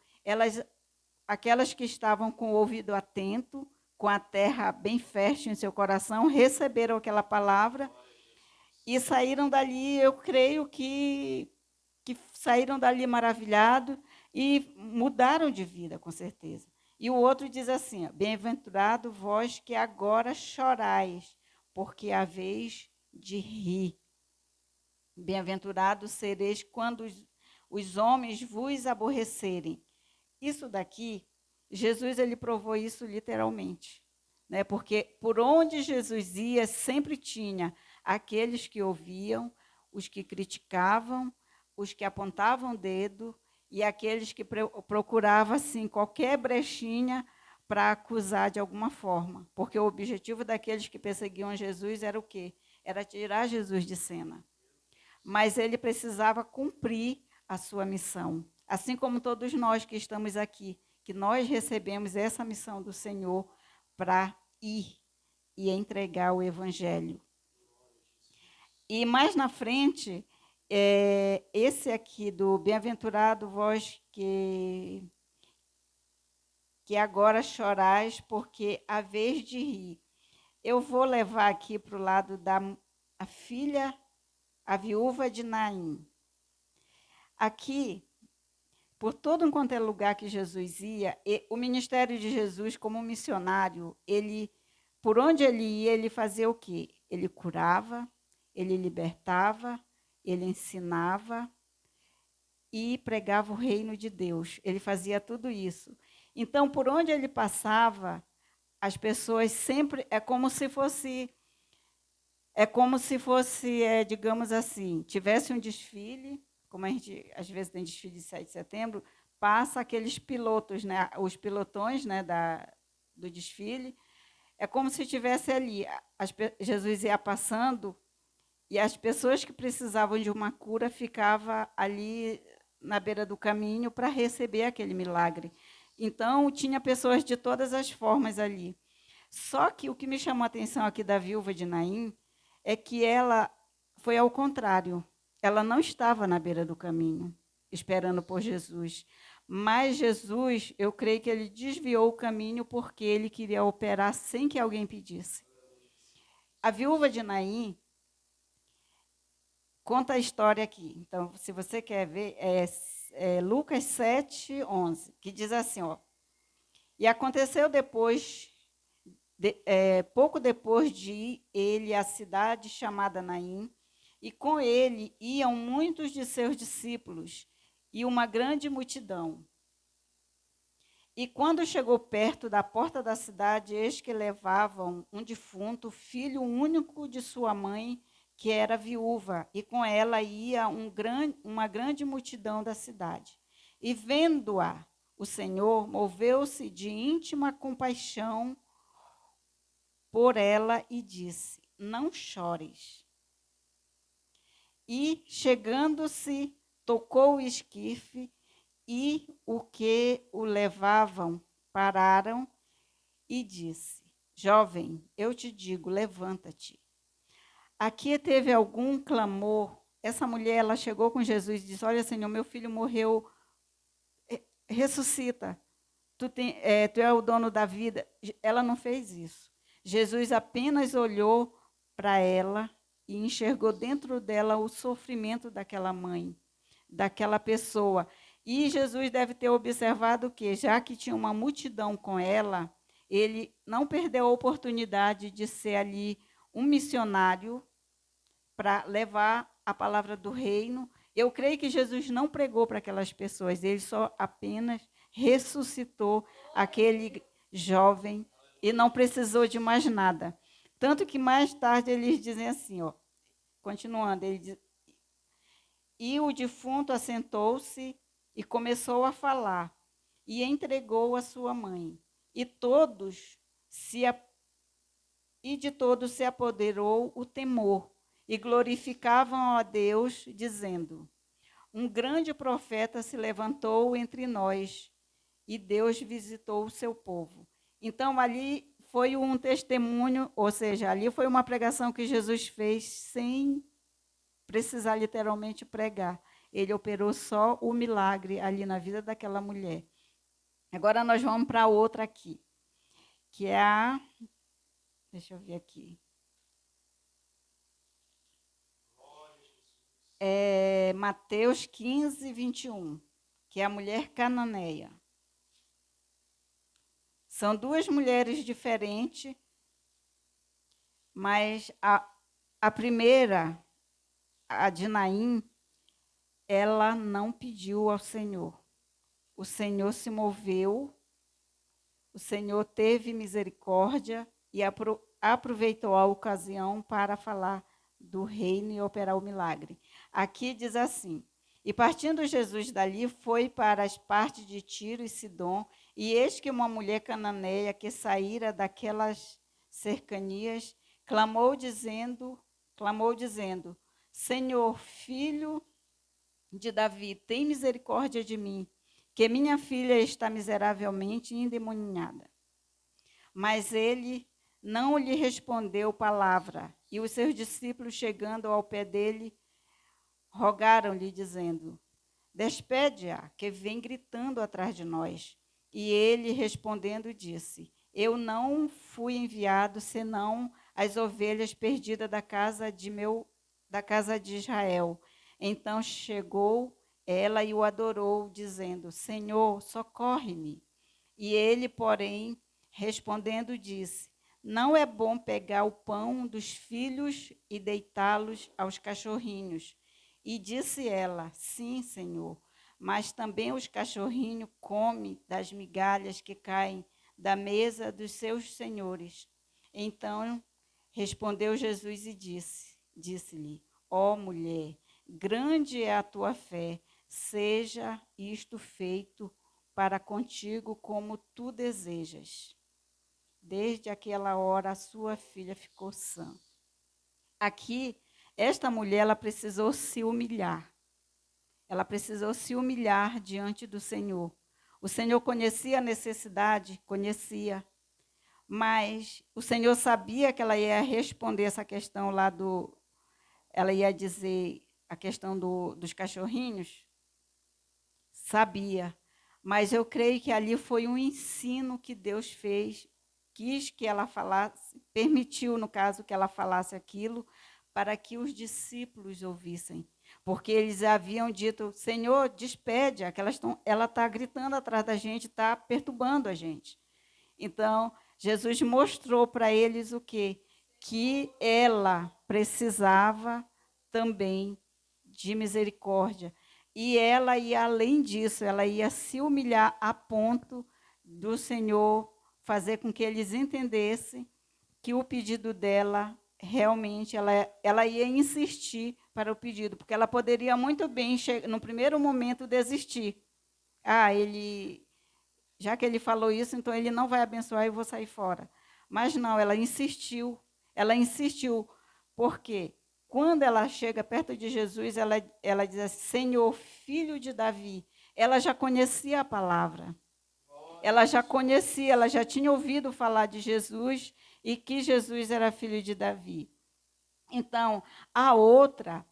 aquelas que estavam com o ouvido atento, com a terra bem fértil em seu coração, receberam aquela palavra e saíram dali, eu creio que saíram dali maravilhados e mudaram de vida, com certeza. E o outro diz assim: bem-aventurado vós que agora chorais, porque haveis de rir. Bem-aventurados sereis quando os homens vos aborrecerem. Isso daqui, Jesus ele provou isso literalmente, né? Porque por onde Jesus ia, sempre tinha aqueles que ouviam, os que criticavam, os que apontavam o dedo e aqueles que procuravam assim qualquer brechinha para acusar de alguma forma, porque o objetivo daqueles que perseguiam Jesus era o quê? Era tirar Jesus de cena. Mas ele precisava cumprir a sua missão, assim como todos nós que estamos aqui, que nós recebemos essa missão do Senhor para ir e entregar o Evangelho. E mais na frente, esse aqui do bem-aventurado vós que agora chorais, porque haveis de rir. Eu vou levar aqui para o lado da filha, a viúva de Naim. Aqui, por todo quanto é lugar que Jesus ia, o ministério de Jesus como missionário, por onde ele ia, ele fazia o quê? Ele curava, ele libertava, ele ensinava e pregava o reino de Deus. Ele fazia tudo isso. Então, por onde ele passava, as pessoas sempre, é como se fosse, digamos assim, tivesse um desfile, como a gente às vezes tem desfile de 7 de setembro, passa aqueles pilotos, né, os pilotões, né, do desfile, é como se estivesse ali. Jesus ia passando e as pessoas que precisavam de uma cura ficavam ali na beira do caminho para receber aquele milagre. Então, tinha pessoas de todas as formas ali. Só que o que me chamou a atenção aqui da viúva de Naim é que ela foi ao contrário. Ela não estava na beira do caminho, esperando por Jesus. Mas Jesus, eu creio que ele desviou o caminho porque ele queria operar sem que alguém pedisse. A viúva de Naim conta a história aqui. Então, se você quer ver, Lucas 7, 11, que diz assim, ó: e aconteceu pouco depois de ir ele à cidade chamada Naim, e com ele iam muitos de seus discípulos e uma grande multidão. E quando chegou perto da porta da cidade, eis que levavam um defunto, filho único de sua mãe, que era viúva, e com ela ia uma grande multidão da cidade. E vendo-a, o Senhor moveu-se de íntima compaixão por ela e disse: não chores. E, chegando-se, tocou o esquife, e o que o levavam pararam e disse: jovem, eu te digo, levanta-te. Aqui teve algum clamor. Essa mulher, ela chegou com Jesus e disse: olha, Senhor, meu filho morreu, ressuscita. Tu é o dono da vida. Ela não fez isso. Jesus apenas olhou para ela e enxergou dentro dela o sofrimento daquela mãe, daquela pessoa. E Jesus deve ter observado que, já que tinha uma multidão com ela, ele não perdeu a oportunidade de ser ali um missionário para levar a palavra do reino. Eu creio que Jesus não pregou para aquelas pessoas, ele só apenas ressuscitou aquele jovem e não precisou de mais nada. Tanto que mais tarde eles dizem assim, ó, continuando, ele diz: e o defunto assentou-se e começou a falar. e entregou a sua mãe. E de todos se apoderou o temor, e glorificavam a Deus, dizendo: um grande profeta se levantou entre nós, e Deus visitou o seu povo. Então, ali foi um testemunho, ou seja, ali foi uma pregação que Jesus fez sem precisar literalmente pregar. Ele operou só o milagre ali na vida daquela mulher. Agora nós vamos para outra aqui, que é a... Deixa eu ver aqui. É Mateus 15, 21, que é a mulher cananeia. São duas mulheres diferentes, mas a primeira, a de Naim, ela não pediu ao Senhor. O Senhor se moveu, o Senhor teve misericórdia e aproveitou a ocasião para falar do reino e operar o milagre. Aqui diz assim: e partindo Jesus dali, foi para as partes de Tiro e Sidom, e eis que uma mulher cananeia que saíra daquelas cercanias, clamou dizendo, Senhor, filho de Davi, tem misericórdia de mim, que minha filha está miseravelmente endemoniada. Mas ele não lhe respondeu palavra, e os seus discípulos, chegando ao pé dele, rogaram-lhe, dizendo: despede-a, que vem gritando atrás de nós. E ele, respondendo, disse: eu não fui enviado, senão as ovelhas perdidas da casa de Israel. Então chegou ela e o adorou, dizendo: Senhor, socorre-me. E ele, porém, respondendo, disse: não é bom pegar o pão dos filhos e deitá-los aos cachorrinhos. E disse ela: sim, Senhor, mas também os cachorrinhos comem das migalhas que caem da mesa dos seus senhores. Então respondeu Jesus e disse-lhe: ó mulher, grande é a tua fé, seja isto feito para contigo como tu desejas. Desde aquela hora a sua filha ficou sã. Aqui, esta mulher, ela precisou se humilhar. Ela precisou se humilhar diante do Senhor. O Senhor conhecia a necessidade? Conhecia. Mas o Senhor sabia que ela ia responder essa questão lá do... Ela ia dizer a questão dos cachorrinhos? Sabia. Mas eu creio que ali foi um ensino que Deus fez, quis que ela falasse, permitiu, no caso, que ela falasse aquilo, para que os discípulos ouvissem. Porque eles haviam dito: Senhor, despede-a, que ela está gritando atrás da gente, está perturbando a gente. Então, Jesus mostrou para eles o quê? Que ela precisava também de misericórdia. E ela ia, além disso, ela ia se humilhar a ponto do Senhor fazer com que eles entendessem que o pedido dela, realmente, ela ia insistir para o pedido, porque ela poderia muito bem, no primeiro momento, desistir. Já que ele falou isso, então ele não vai abençoar e eu vou sair fora. Mas não, ela insistiu, porque quando ela chega perto de Jesus, ela diz assim: Senhor, filho de Davi. Ela já conhecia a palavra. Ela já conhecia, ela já tinha ouvido falar de Jesus e que Jesus era filho de Davi. Então, a outra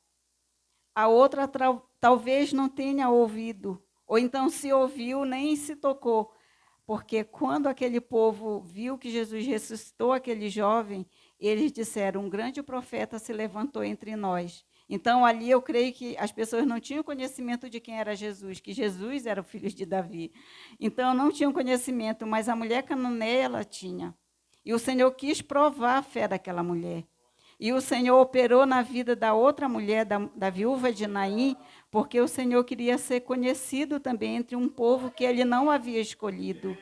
talvez não tenha ouvido, ou então se ouviu, nem se tocou, porque quando aquele povo viu que Jesus ressuscitou aquele jovem, eles disseram: um grande profeta se levantou entre nós. Então, ali eu creio que as pessoas não tinham conhecimento de quem era Jesus, que Jesus era o filho de Davi. Então, não tinham conhecimento, mas a mulher cananeia, ela tinha. E o Senhor quis provar a fé daquela mulher. E o Senhor operou na vida da outra mulher, da viúva de Naim, porque o Senhor queria ser conhecido também entre um povo que ele não havia escolhido.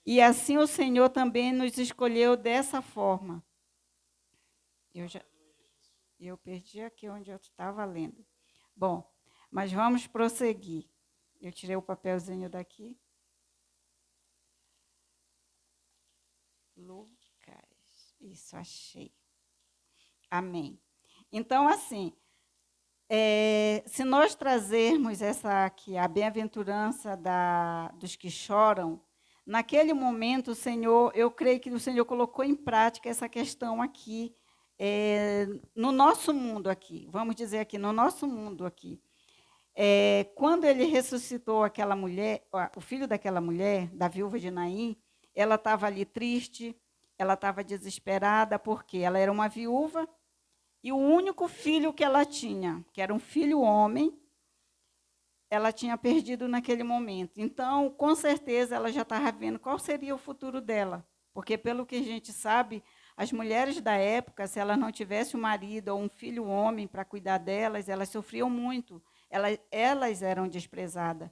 E assim o Senhor também nos escolheu dessa forma. Eu perdi aqui onde eu estava lendo. Bom, mas vamos prosseguir. Eu tirei o papelzinho daqui. Lucas. Isso, achei. Amém. Então, assim, se nós trazermos essa aqui, a bem-aventurança dos que choram, naquele momento, o Senhor, eu creio que o Senhor colocou em prática essa questão aqui, no nosso mundo aqui, vamos dizer aqui, no nosso mundo aqui. Quando ele ressuscitou aquela mulher, o filho daquela mulher, da viúva de Naim, ela estava ali triste, ela estava desesperada, porque ela era uma viúva, e o único filho que ela tinha, que era um filho homem, ela tinha perdido naquele momento. Então, com certeza, ela já estava vendo qual seria o futuro dela. Porque, pelo que a gente sabe, as mulheres da época, se elas não tivessem um marido ou um filho homem para cuidar delas, elas sofriam muito. Elas eram desprezadas.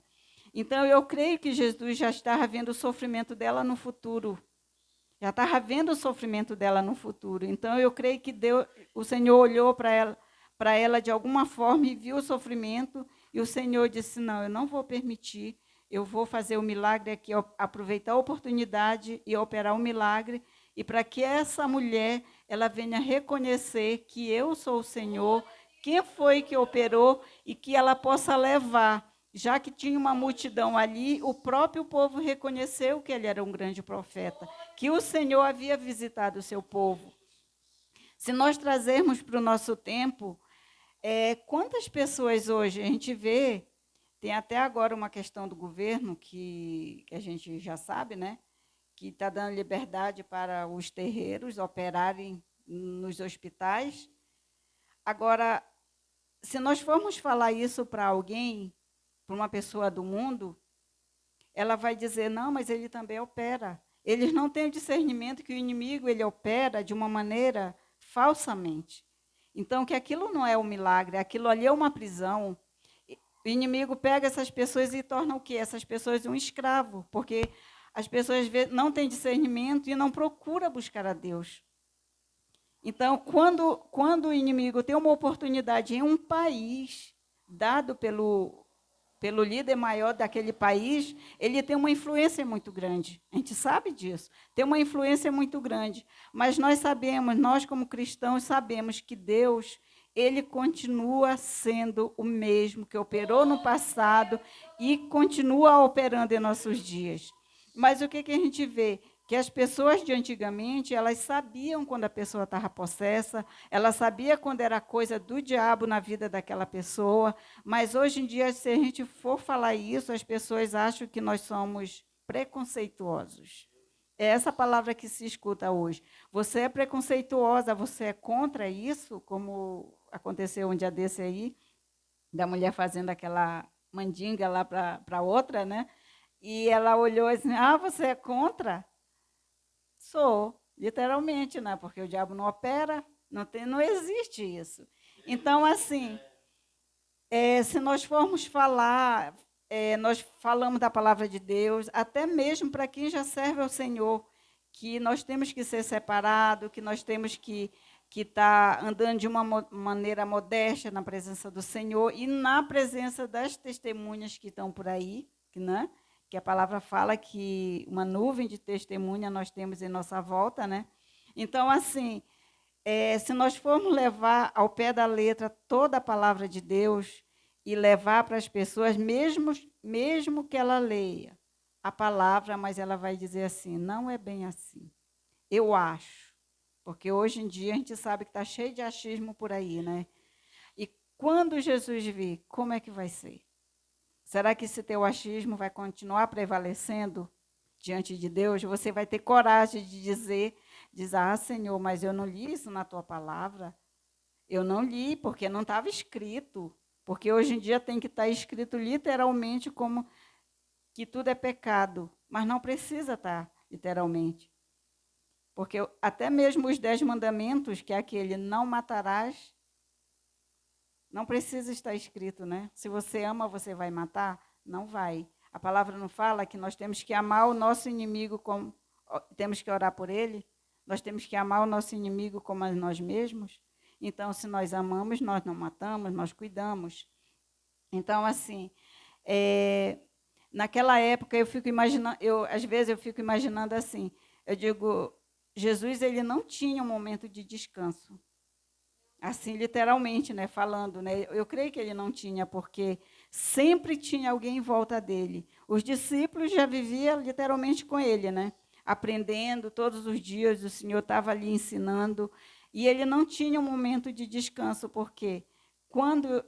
Então, eu creio que Jesus já estava vendo o sofrimento dela no futuro. Já estava vendo o sofrimento dela no futuro. Então, eu creio que o Senhor olhou para ela de alguma forma e viu o sofrimento, e o Senhor disse, não, eu não vou permitir, eu vou fazer o milagre aqui, aproveitar a oportunidade e operar o milagre, e para que essa mulher ela venha reconhecer que eu sou o Senhor, quem foi que operou, e que ela possa levar. Já que tinha uma multidão ali, o próprio povo reconheceu que ele era um grande profeta, que o Senhor havia visitado o seu povo. Se nós trazermos para o nosso tempo, quantas pessoas hoje, a gente vê, tem até agora uma questão do governo, que a gente já sabe, né? Que está dando liberdade para os terreiros operarem nos hospitais. Agora, se nós formos falar isso para alguém, para uma pessoa do mundo, ela vai dizer, não, mas ele também opera. Eles não têm o discernimento que o inimigo ele opera de uma maneira falsamente. Então, que aquilo não é um milagre, aquilo ali é uma prisão. O inimigo pega essas pessoas e torna o quê? Essas pessoas um escravo, porque as pessoas não têm discernimento e não procuram buscar a Deus. Então, quando o inimigo tem uma oportunidade em um país, dado pelo líder maior daquele país, ele tem uma influência muito grande. A gente sabe disso. Tem uma influência muito grande. Mas nós sabemos, nós como cristãos sabemos que Deus, ele continua sendo o mesmo que operou no passado e continua operando em nossos dias. Mas o que a gente vê? Que as pessoas de antigamente, elas sabiam quando a pessoa estava possessa, ela sabia quando era coisa do diabo na vida daquela pessoa, mas hoje em dia, se a gente for falar isso, as pessoas acham que nós somos preconceituosos. É essa palavra que se escuta hoje. Você é preconceituosa, você é contra isso, como aconteceu um dia desse aí, da mulher fazendo aquela mandinga lá para outra, né? E ela olhou assim, você é contra? Sou, literalmente, né? Porque o diabo não opera, não existe isso. Então, assim, se nós formos falar, nós falamos da palavra de Deus, até mesmo para quem já serve ao Senhor, que nós temos que ser separados, que nós temos que estar andando de uma maneira modesta na presença do Senhor e na presença das testemunhas que estão por aí, né? Que a palavra fala que uma nuvem de testemunha nós temos em nossa volta, né? Então, assim, se nós formos levar ao pé da letra toda a palavra de Deus e levar para as pessoas, mesmo que ela leia a palavra, mas ela vai dizer assim, não é bem assim. Eu acho, porque hoje em dia a gente sabe que está cheio de achismo por aí, né? E quando Jesus vir, como é que vai ser? Será que esse teu achismo vai continuar prevalecendo diante de Deus? Você vai ter coragem de dizer, Senhor, mas eu não li isso na tua palavra. Eu não li, porque não estava escrito. Porque hoje em dia tem que estar escrito literalmente como que tudo é pecado. Mas não precisa estar literalmente. Porque até mesmo os 10 mandamentos, que é aquele não matarás, não precisa estar escrito, né? Se você ama, você vai matar? Não vai. A palavra não fala que nós temos que amar o nosso inimigo como temos que orar por ele? Nós temos que amar o nosso inimigo como a nós mesmos? Então, se nós amamos, nós não matamos, nós cuidamos. Então, assim, naquela época, eu fico imaginando, às vezes eu fico imaginando assim, eu digo, Jesus ele não tinha um momento de descanso. Assim, literalmente, né, falando, né? Eu creio que ele não tinha, porque sempre tinha alguém em volta dele. Os discípulos já viviam literalmente com ele, né? Aprendendo todos os dias, o Senhor estava ali ensinando, e ele não tinha um momento de descanso, porque quando,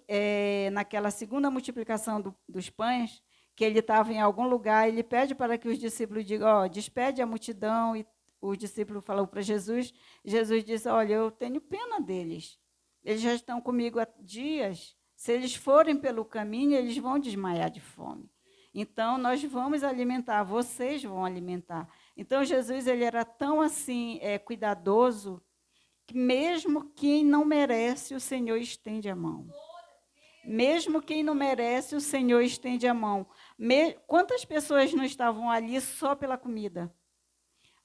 naquela segunda multiplicação dos pães, que ele estava em algum lugar, ele pede para que os discípulos digam, despede a multidão, e o discípulo falou para Jesus, Jesus disse, olha, eu tenho pena deles. Eles já estão comigo há dias. Se eles forem pelo caminho, eles vão desmaiar de fome. Então, nós vamos alimentar, vocês vão alimentar. Então, Jesus ele era tão assim, cuidadoso, que mesmo quem não merece, o Senhor estende a mão. Mesmo quem não merece, o Senhor estende a mão. Quantas pessoas não estavam ali só pela comida?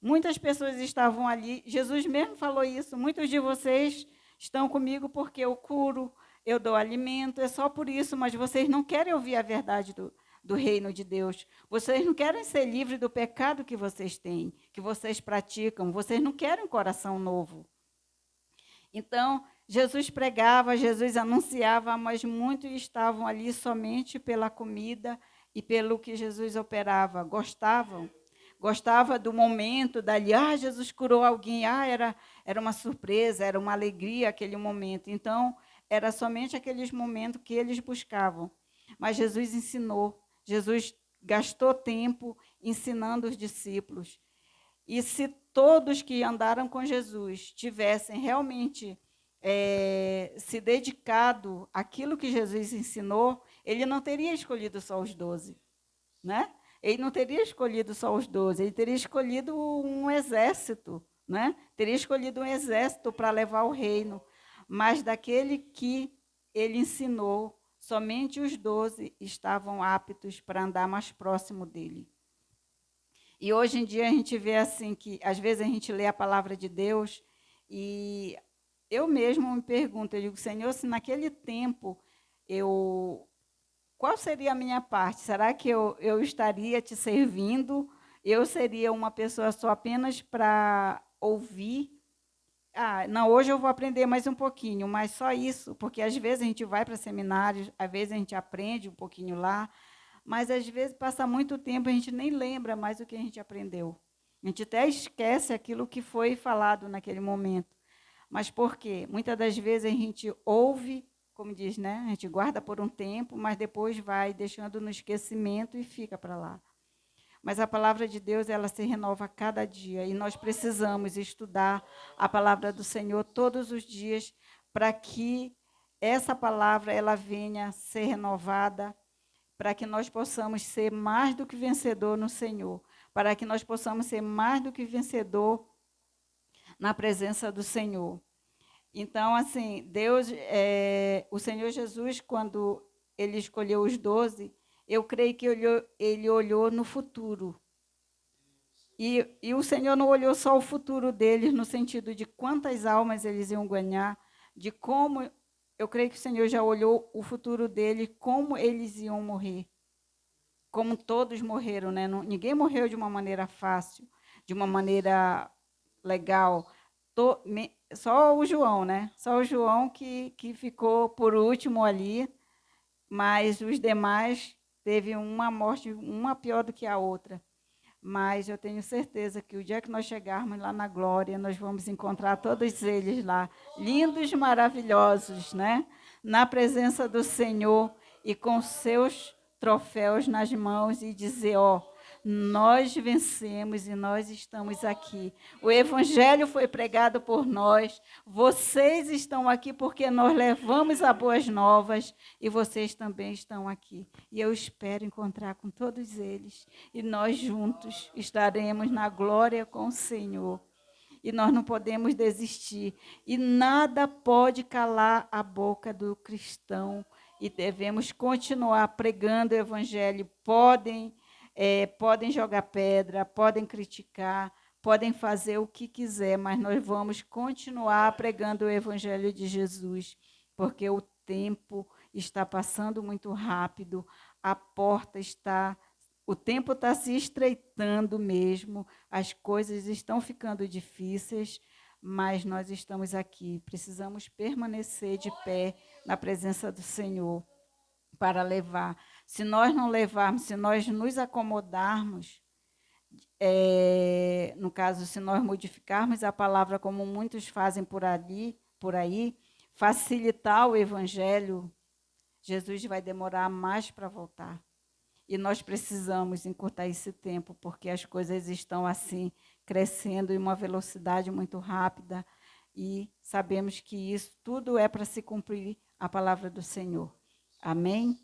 Muitas pessoas estavam ali, Jesus mesmo falou isso, muitos de vocês estão comigo porque eu curo, eu dou alimento, é só por isso, mas vocês não querem ouvir a verdade do reino de Deus. Vocês não querem ser livres do pecado que vocês têm, que vocês praticam, vocês não querem um coração novo. Então, Jesus pregava, Jesus anunciava, mas muitos estavam ali somente pela comida e pelo que Jesus operava, gostava do momento, dali, Jesus curou alguém, era uma surpresa, era uma alegria aquele momento. Então, era somente aqueles momentos que eles buscavam. Mas Jesus ensinou, Jesus gastou tempo ensinando os discípulos. E se todos que andaram com Jesus tivessem realmente se dedicado àquilo que Jesus ensinou, ele não teria escolhido só os 12, né? Ele não teria escolhido só os 12, ele teria escolhido um exército, né? Teria escolhido um exército para levar o reino. Mas daquele que ele ensinou, somente os 12 estavam aptos para andar mais próximo dele. E hoje em dia a gente vê assim que, às vezes a gente lê a palavra de Deus e eu mesmo me pergunto, eu digo, Senhor, se naquele tempo qual seria a minha parte? Será que eu estaria te servindo? Eu seria uma pessoa só apenas para ouvir? Não, hoje eu vou aprender mais um pouquinho, mas só isso, porque às vezes a gente vai para seminários, às vezes a gente aprende um pouquinho lá, mas às vezes passa muito tempo e a gente nem lembra mais o que a gente aprendeu. A gente até esquece aquilo que foi falado naquele momento. Mas por quê? Muitas das vezes a gente ouve, como diz, né? A gente guarda por um tempo, mas depois vai deixando no esquecimento e fica para lá. Mas a palavra de Deus, ela se renova a cada dia, e nós precisamos estudar a palavra do Senhor todos os dias, para que essa palavra ela venha ser renovada, para que nós possamos ser mais do que vencedor no Senhor, para que nós possamos ser mais do que vencedor na presença do Senhor. Então, assim, Deus, o Senhor Jesus, quando ele escolheu os 12, eu creio que ele olhou no futuro. E o Senhor não olhou só o futuro deles, no sentido de quantas almas eles iam ganhar, de como, eu creio que o Senhor já olhou o futuro deles, como eles iam morrer. Como todos morreram, né? Ninguém morreu de uma maneira fácil, de uma maneira legal. Só o João, né? Só o João que ficou por último ali, mas os demais teve uma morte, uma pior do que a outra. Mas eu tenho certeza que o dia que nós chegarmos lá na glória, nós vamos encontrar todos eles lá, lindos, maravilhosos, né? Na presença do Senhor e com seus troféus nas mãos e dizer, nós vencemos e nós estamos aqui. O evangelho foi pregado por nós. Vocês estão aqui porque nós levamos as boas novas e vocês também estão aqui. E eu espero encontrar com todos eles. E nós juntos estaremos na glória com o Senhor. E nós não podemos desistir. E nada pode calar a boca do cristão. E devemos continuar pregando o evangelho. Podem jogar pedra, podem criticar, podem fazer o que quiser, mas nós vamos continuar pregando o evangelho de Jesus, porque o tempo está passando muito rápido, a porta está, o tempo está se estreitando mesmo, as coisas estão ficando difíceis, mas nós estamos aqui, precisamos permanecer de pé na presença do Senhor para levar. Se nós não levarmos, se nós nos acomodarmos, no caso, se nós modificarmos a palavra como muitos fazem por aí, facilitar o evangelho, Jesus vai demorar mais para voltar. E nós precisamos encurtar esse tempo, porque as coisas estão assim, crescendo em uma velocidade muito rápida, e sabemos que isso tudo é para se cumprir a palavra do Senhor. Amém?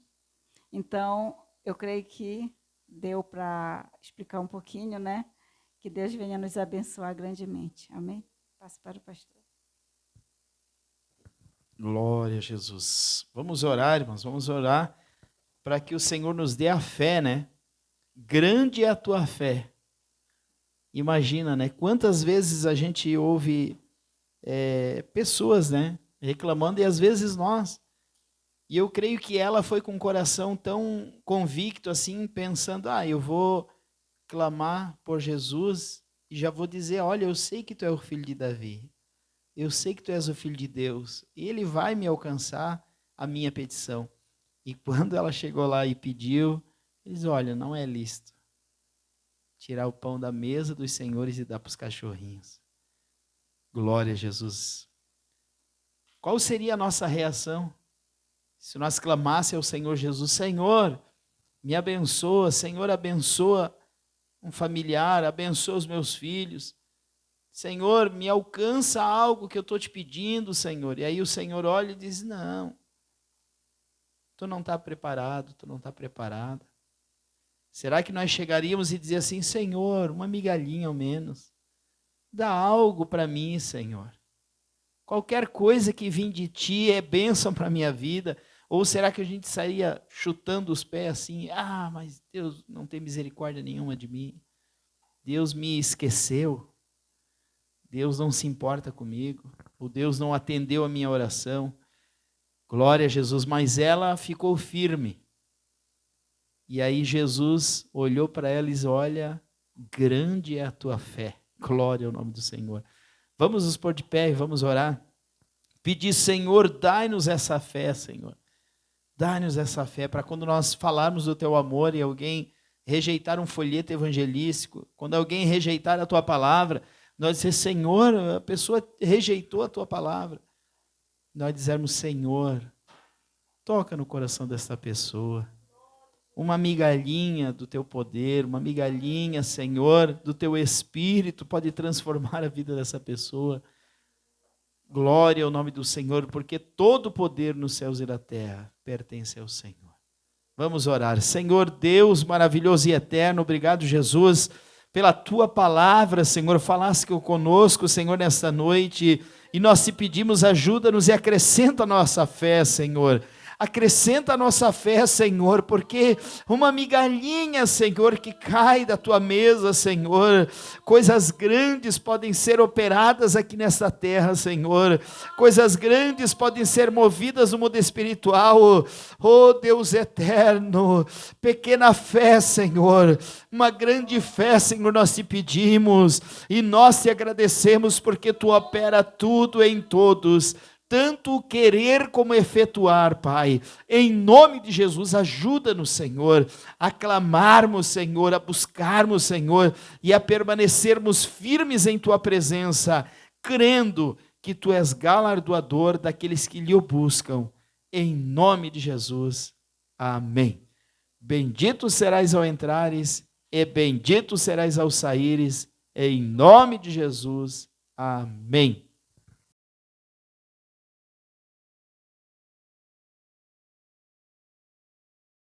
Então, eu creio que deu para explicar um pouquinho, né? Que Deus venha nos abençoar grandemente. Amém? Passo para o pastor. Glória a Jesus. Vamos orar, irmãos, vamos orar para que o Senhor nos dê a fé, né? Grande é a tua fé. Imagina, né? Quantas vezes a gente ouve pessoas, né? Reclamando, e às vezes nós. E eu creio que ela foi com o coração tão convicto assim, pensando, eu vou clamar por Jesus e já vou dizer, olha, eu sei que tu é o filho de Davi. Eu sei que tu és o filho de Deus. E ele vai me alcançar a minha petição. E quando ela chegou lá e pediu, eles, olha, não é lícito tirar o pão da mesa dos senhores e dar para os cachorrinhos. Glória a Jesus. Qual seria a nossa reação se nós clamássemos ao Senhor Jesus, Senhor, me abençoa, Senhor, abençoa um familiar, abençoa os meus filhos, Senhor, me alcança algo que eu estou te pedindo, Senhor. E aí o Senhor olha e diz, não, tu não está preparado, tu não está preparada. Será que nós chegaríamos e dizer assim, Senhor, uma migalhinha ao menos, dá algo para mim, Senhor. Qualquer coisa que vem de ti é bênção para a minha vida. Ou será que a gente sairia chutando os pés assim, mas Deus não tem misericórdia nenhuma de mim. Deus me esqueceu. Deus não se importa comigo. Ou Deus não atendeu a minha oração. Glória a Jesus. Mas ela ficou firme. E aí Jesus olhou para ela e disse, olha, grande é a tua fé. Glória ao nome do Senhor. Vamos nos pôr de pé e vamos orar. Pedir, Senhor, dai-nos essa fé, Senhor. Dai-nos essa fé para quando nós falarmos do teu amor e alguém rejeitar um folheto evangelístico, quando alguém rejeitar a tua palavra, nós dizer, Senhor, a pessoa rejeitou a tua palavra. Nós dizermos, Senhor, toca no coração dessa pessoa. Uma migalhinha do teu poder, uma migalhinha, Senhor, do teu Espírito pode transformar a vida dessa pessoa. Glória ao nome do Senhor, porque todo o poder nos céus e na terra pertence ao Senhor. Vamos orar. Senhor Deus maravilhoso e eterno, obrigado, Jesus, pela tua palavra, Senhor, falaste conosco, Senhor, nesta noite, e nós te pedimos, ajuda-nos e acrescenta a nossa fé, Senhor. Acrescenta a nossa fé, Senhor, porque uma migalhinha, Senhor, que cai da tua mesa, Senhor, coisas grandes podem ser operadas aqui nesta terra, Senhor, coisas grandes podem ser movidas no mundo espiritual, oh Deus eterno, pequena fé, Senhor, uma grande fé, Senhor, nós te pedimos, e nós te agradecemos, porque tu opera tudo em todos, tanto o querer como efetuar, Pai. Em nome de Jesus, ajuda-nos, Senhor, a clamarmos, Senhor, a buscarmos, Senhor, e a permanecermos firmes em Tua presença, crendo que Tu és galardoador daqueles que lhe o buscam. Em nome de Jesus. Amém. Bendito serás ao entrares e bendito serás ao saíres. Em nome de Jesus. Amém.